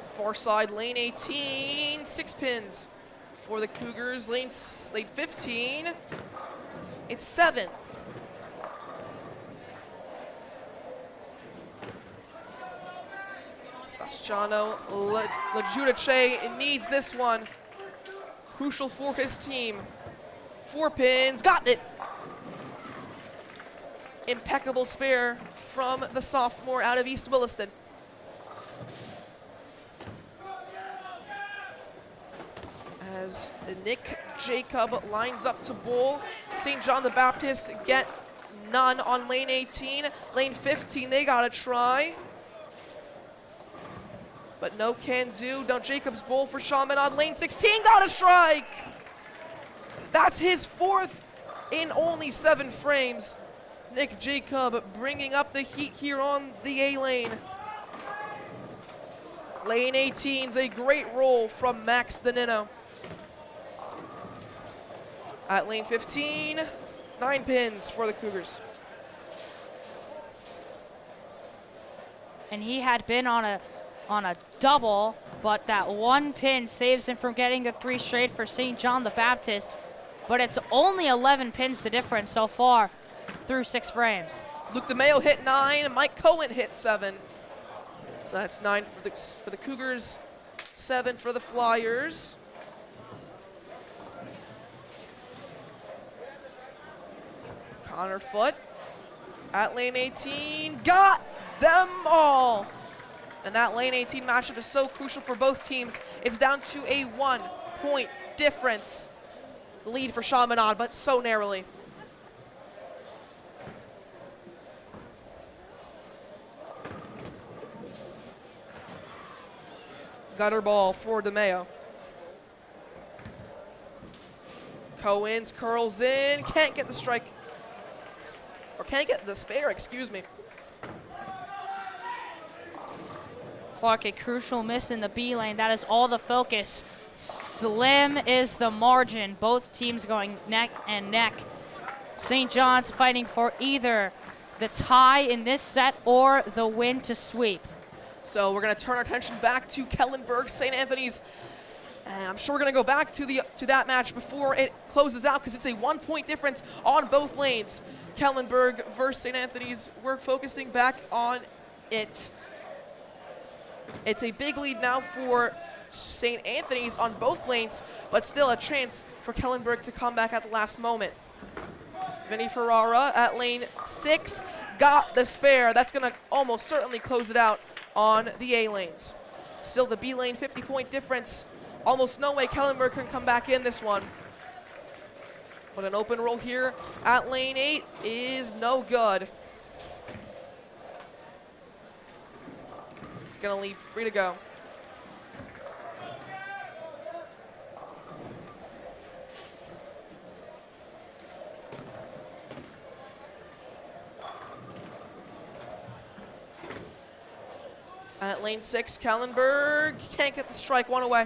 S1: Far side, lane 18, 6 pins for the Cougars. Lane 15, it's 7. Sebastiano Lojudice needs this one. Crucial for his team. 4 pins, got it. Impeccable spare from the sophomore out of East Williston. As Nick Jacob lines up to bowl, St. John the Baptist get none on lane 18. Lane 15, they got a try. But no can do. Now Jacobs bowl for Chaminade. Lane 16 got a strike. That's his 4th in only 7 frames. Nick Jacob bringing up the heat here on the A lane. Lane 18's a great roll from Max Danino. At lane 15, 9 pins for the Cougars.
S2: And he had been on a double, but that 1 pin saves him from getting the 3 straight for St. John the Baptist. But it's only 11 pins the difference so far through 6 frames.
S1: Luke DeMeo hit 9, and Mike Cohen hit 7. So that's 9 for the Cougars, 7 for the Flyers. Connor Foote at lane 18, got them all. And that lane 18 matchup is so crucial for both teams. It's down to a 1-point difference. The lead for Chaminade, but so narrowly. Gutter ball for DeMeo. Cohen's curls in, can't get the strike, or can't get the spare, excuse me.
S2: Clark, a crucial miss in the B lane. That is all the focus. Slim is the margin. Both teams going neck and neck. St. John's fighting for either the tie in this set or the win to sweep.
S1: So we're going to turn our attention back to Kellenberg, St. Anthony's. And I'm sure we're going to go back to that match before it closes out because it's a 1-point difference on both lanes. Kellenberg versus St. Anthony's. We're focusing back on it. It's a big lead now for St. Anthony's on both lanes, but still a chance for Kellenberg to come back at the last moment. Vinny Ferrara at lane 6 got the spare. That's going to almost certainly close it out on the A lanes. Still the B lane 50-point difference. Almost no way Kellenberg can come back in this one. But an open roll here at lane 8 is no good. It's going to leave 3 to go. At lane 6, Kellenberg can't get the strike, 1 away.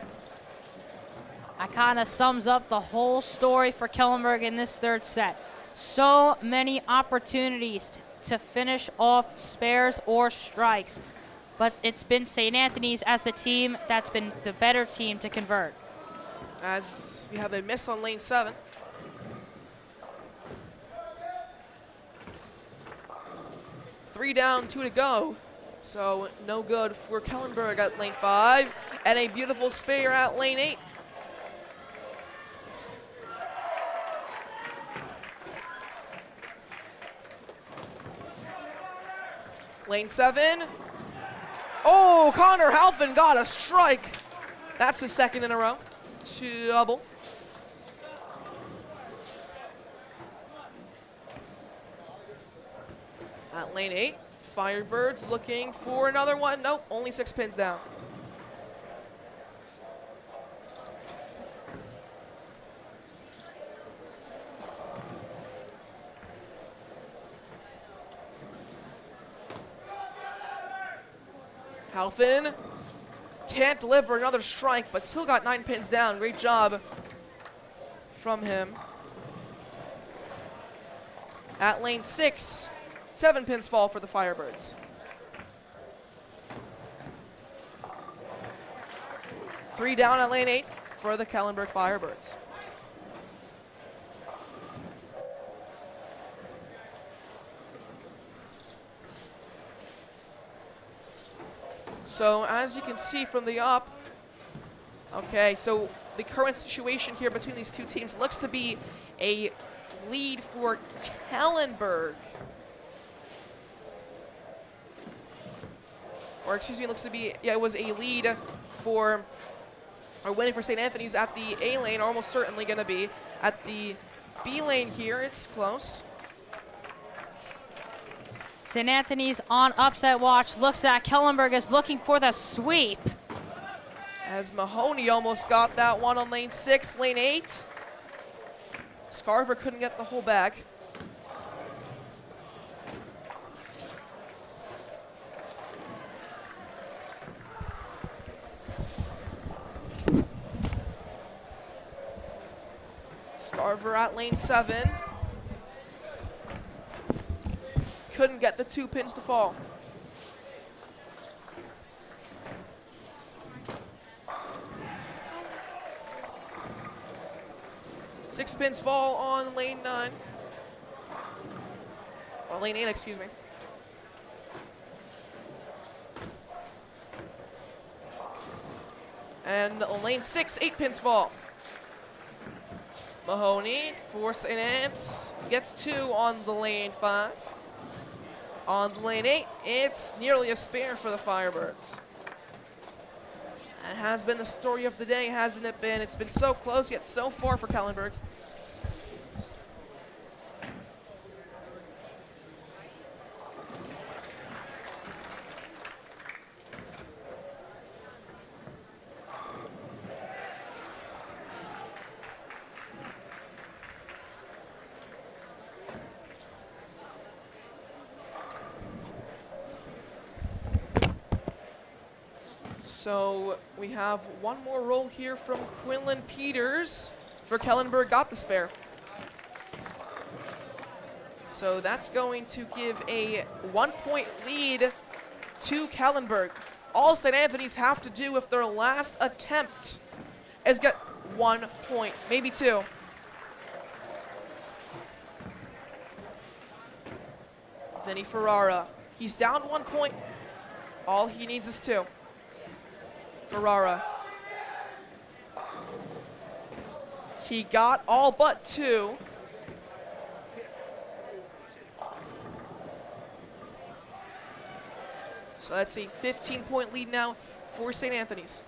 S2: That kind of sums up the whole story for Kellenberg in this third set. So many opportunities to finish off spares or strikes, but it's been St. Anthony's as the team that's been the better team to convert.
S1: As we have a miss on lane 7. Three down, 2 to go. So no good for Kellenberg at lane 5, and a beautiful spare at lane 8. Lane 7. Oh, Connor Halfin got a strike. That's his second in a row. Double. At lane 8. Firebirds looking for another one. Nope, only 6 pins down. Halfin can't deliver another strike, but still got 9 pins down. Great job from him. At lane 6. 7 pins fall for the Firebirds. 3 down at lane 8 for the Kellenberg Firebirds. So as you can see from the up, okay, so the current situation here between these two teams looks to be a lead for Kellenberg. Or excuse me, it looks to be, yeah, it was a lead for, or winning for St. Anthony's at the A lane, almost certainly going to be. At the B lane here, it's close.
S2: St. Anthony's on upset watch. Looks at Kellenberg is looking for the sweep.
S1: As Mahoney almost got that one on lane 6, lane 8. Scarver couldn't get the whole bag. Scarver at lane 7. Couldn't get the 2 pins to fall. Six pins fall on lane 9. Or lane 8, excuse me. And on lane 6, 8 pins fall. Mahoney for St. Anne's gets 2 on the lane 5. On the lane 8, it's nearly a spare for the Firebirds. That has been the story of the day, hasn't it been? It's been so close, yet so far for Kellenberg. So we have one more roll here from Quinlan Peters. For Kellenberg got the spare. So that's going to give a 1-point lead to Kellenberg. All St. Anthony's have to do with their last attempt is get 1 point, maybe 2. Vinny Ferrara, he's down 1 point. All he needs is 2. Ferrara. He got all but 2. So that's a 15-point lead now for St. Anthony's.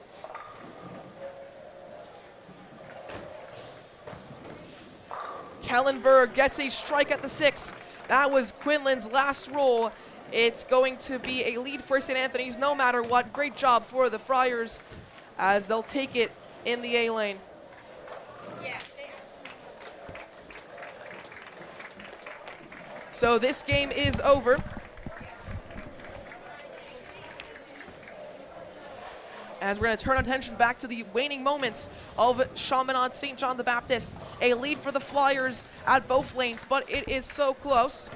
S1: Kellenberg gets a strike at the 6. That was Quinlan's last roll. It's going to be a lead for St. Anthony's no matter what. Great job for the Friars as they'll take it in the A lane. So this game is over. As we're going to turn our attention back to the waning moments of Chaminade St. John the Baptist. A lead for the Flyers at both lanes, but it is so close.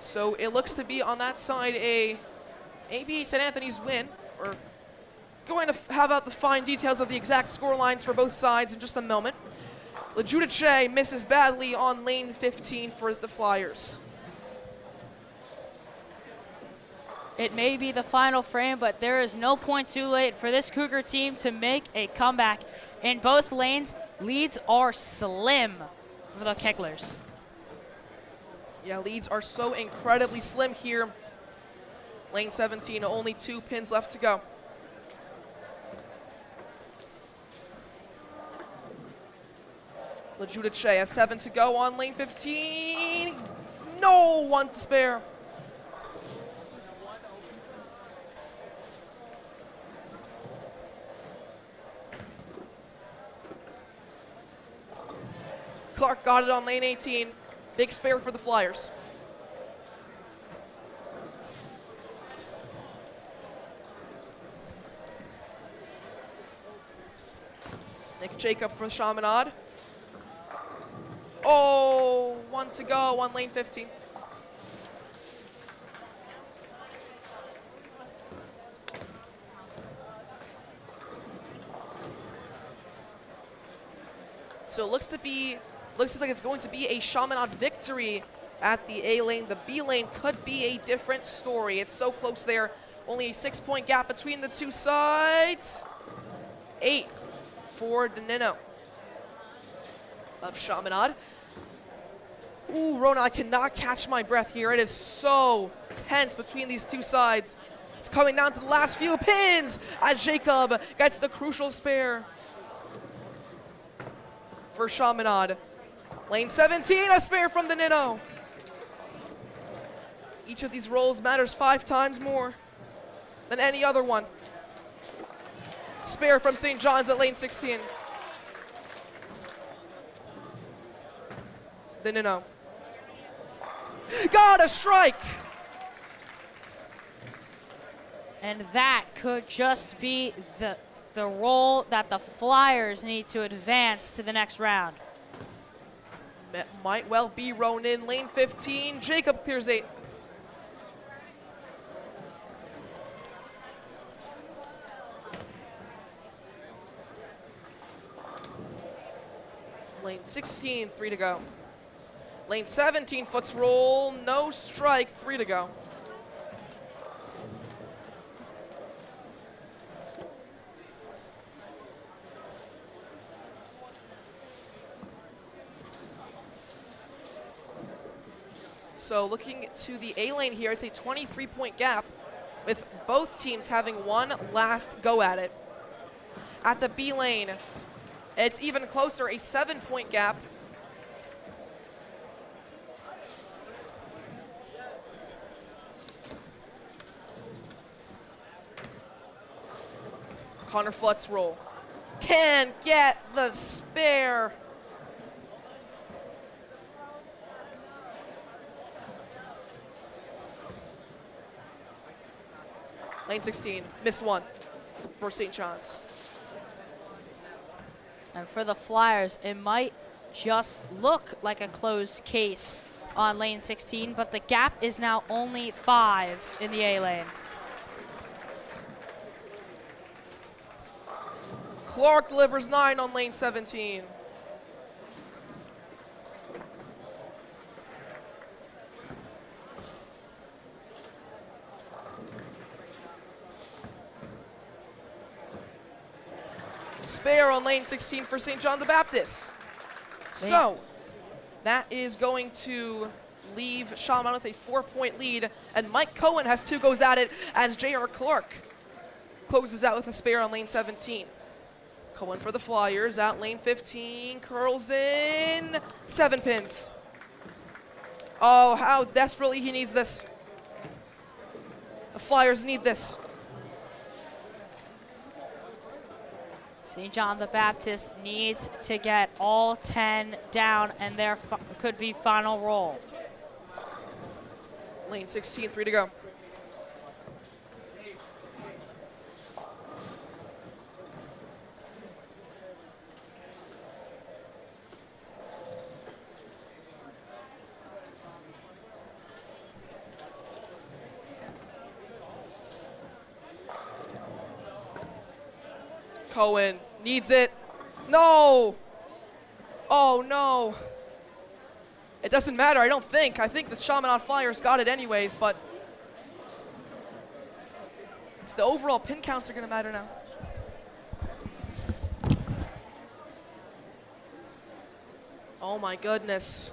S1: So it looks to be on that side maybe St. Anthony's win. We're going to have out the fine details of the exact score lines for both sides in just a moment. LeJudice misses badly on lane 15 for the Flyers.
S2: It may be the final frame, but there is no point too late for this Cougar team to make a comeback. In both lanes, leads are slim for the Kegglers.
S1: Yeah, leads are so incredibly slim here. Lane 17, only 2 pins left to go. LeJudice has 7 to go on lane 15. No, 1 to spare. Clark got it on lane 18. Big spare for the Flyers. Nick Jacob for Chaminade. Oh, 1 to go on lane 15. So it looks like it's going to be a Chaminade victory at the A lane. The B lane could be a different story. It's so close there. Only a 6-point gap between the two sides. 8 for Danino of Chaminade. Ooh, Rona, I cannot catch my breath here. It is so tense between these two sides. It's coming down to the last few pins as Jacob gets the crucial spare for Chaminade. Lane 17, a spare from Danino. Each of these rolls matters 5 times more than any other one. Spare from St. John's at lane 16. Danino. Got a strike!
S2: And that could just be the roll that the Flyers need to advance to the next round.
S1: That might well be Ronan. Lane 15, Jacob clears 8. Lane 16, 3 to go. Lane 17, foots roll, no strike, 3 to go. So looking to the A lane here, it's a 23-point gap with both teams having one last go at it. At the B lane, it's even closer, a 7-point gap. Connor Flutz roll. Can get the spare. Lane 16, missed one for St. John's.
S2: And for the Flyers, it might just look like a closed case on lane 16, but the gap is now only 5 in the A lane.
S1: Clark delivers 9 on lane 17. Spare on lane 16 for St. John the Baptist. So that is going to leave Shaman with a 4-point lead, and Mike Cohen has 2 goes at it as J.R. Clark closes out with a spare on lane 17. Cohen for the Flyers out lane 15, curls in, 7 pins. Oh, how desperately he needs this. The Flyers need this.
S2: St. John the Baptist needs to get all 10 down, and there could be final roll.
S1: Lane 16, 3 to go. Cohen needs it. No! Oh, no. It doesn't matter, I don't think. I think the Chaminade Flyers got it anyways, but it's the overall pin counts are going to matter now. Oh, my goodness.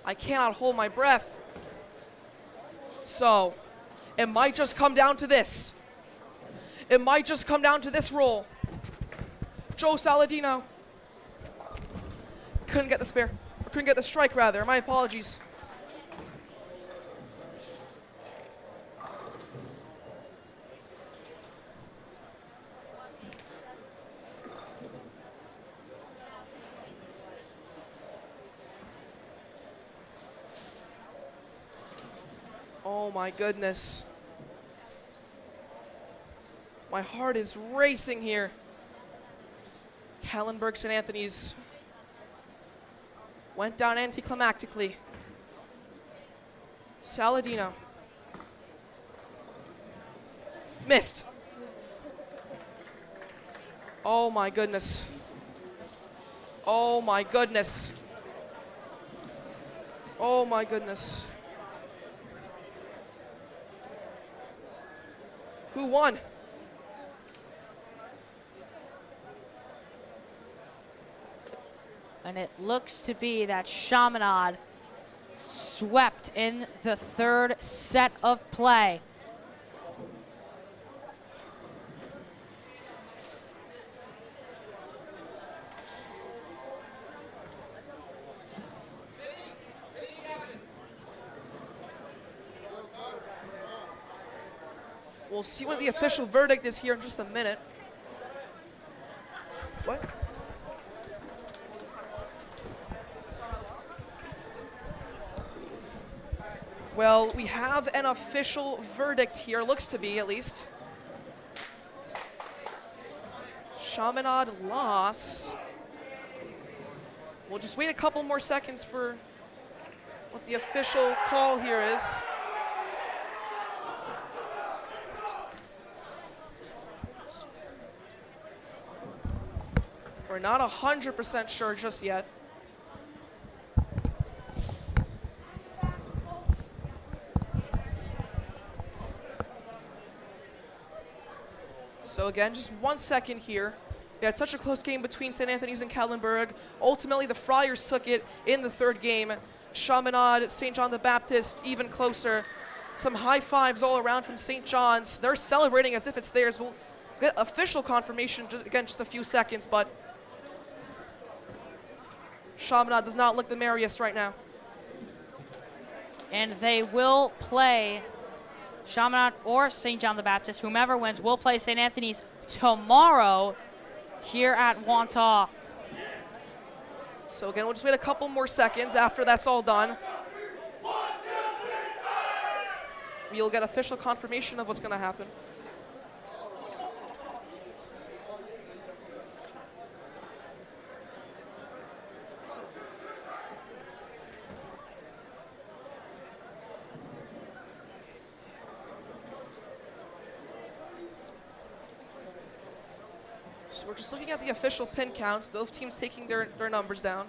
S1: I cannot hold my breath. So, it might just come down to this. It might just come down to this roll. Joe Saladino couldn't get the spare, or couldn't get the strike rather. My apologies. Oh my goodness. My heart is racing here. Kallenberg St. Anthony's went down anticlimactically. Saladino. Missed. Oh my goodness. Oh my goodness. Oh my goodness. Who won?
S2: And it looks to be that Chaminade swept in the 3rd set of play.
S1: We'll see what the official verdict is here in just a minute. What? Well, we have an official verdict here, looks to be at least. Chaminade loss. We'll just wait a couple more seconds for what the official call here is. We're not 100% sure just yet. So again, just 1 second here. We had such a close game between St. Anthony's and Kallenberg. Ultimately, the Friars took it in the 3rd game. Chaminade, St. John the Baptist, even closer. Some high fives all around from St. John's. They're celebrating as if it's theirs. We'll get official confirmation, just a few seconds, but Chaminade does not look the merriest right now.
S2: And they will play Chaminade or St. John the Baptist, whomever wins, will play St. Anthony's tomorrow here at Wantagh.
S1: So again, we'll just wait a couple more seconds after that's all done. We'll get official confirmation of what's going to happen. So we're just looking at the official pin counts. Both teams taking their numbers down.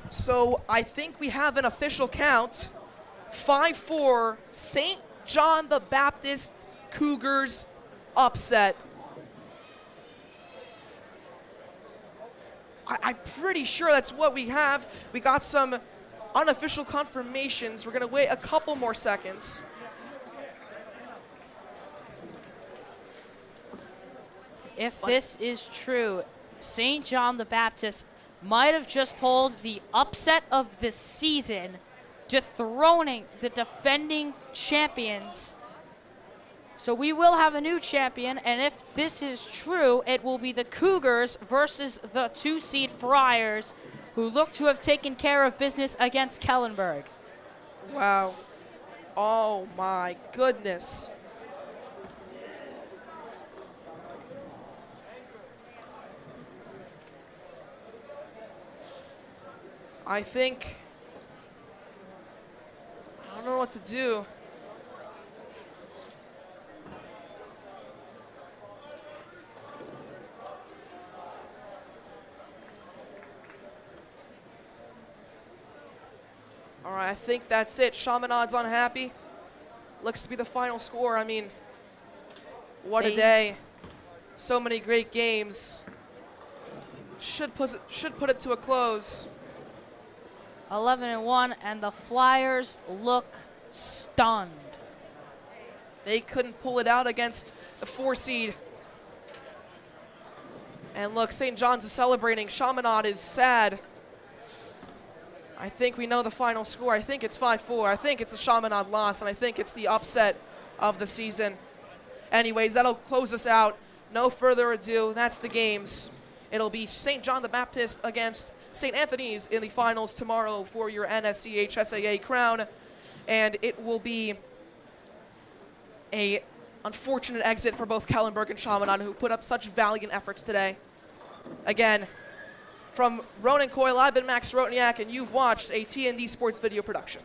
S1: So I think we have an official count. 5-4, St. John the Baptist Cougars upset. I'm pretty sure that's what we have. We got some unofficial confirmations. We're going to wait a couple more seconds.
S2: If this is true, St. John the Baptist might have just pulled the upset of the season, dethroning the defending champions. So we will have a new champion, and if this is true, it will be the Cougars versus the 2-seed Friars, who look to have taken care of business against Kellenberg.
S1: Wow. Oh my goodness. I don't know what to do. All right, I think that's it. Chaminade's unhappy. Looks to be the final score. I mean, what a day. So many great games. Should put it to a close.
S2: 11-1, and the Flyers look stunned.
S1: They couldn't pull it out against the 4-seed. And look, St. John's is celebrating. Chaminade is sad. I think we know the final score. I think it's 5-4. I think it's a Chaminade loss, and I think it's the upset of the season. Anyways, that'll close us out. No further ado, that's the games. It'll be St. John the Baptist against St. Anthony's in the finals tomorrow for your NSCHSAA crown. And it will be a unfortunate exit for both Kellenberg and Chaminade, who put up such valiant efforts today. Again, from Ronan Coyle, I've been Max Rotniak, and you've watched a TND Sports video production.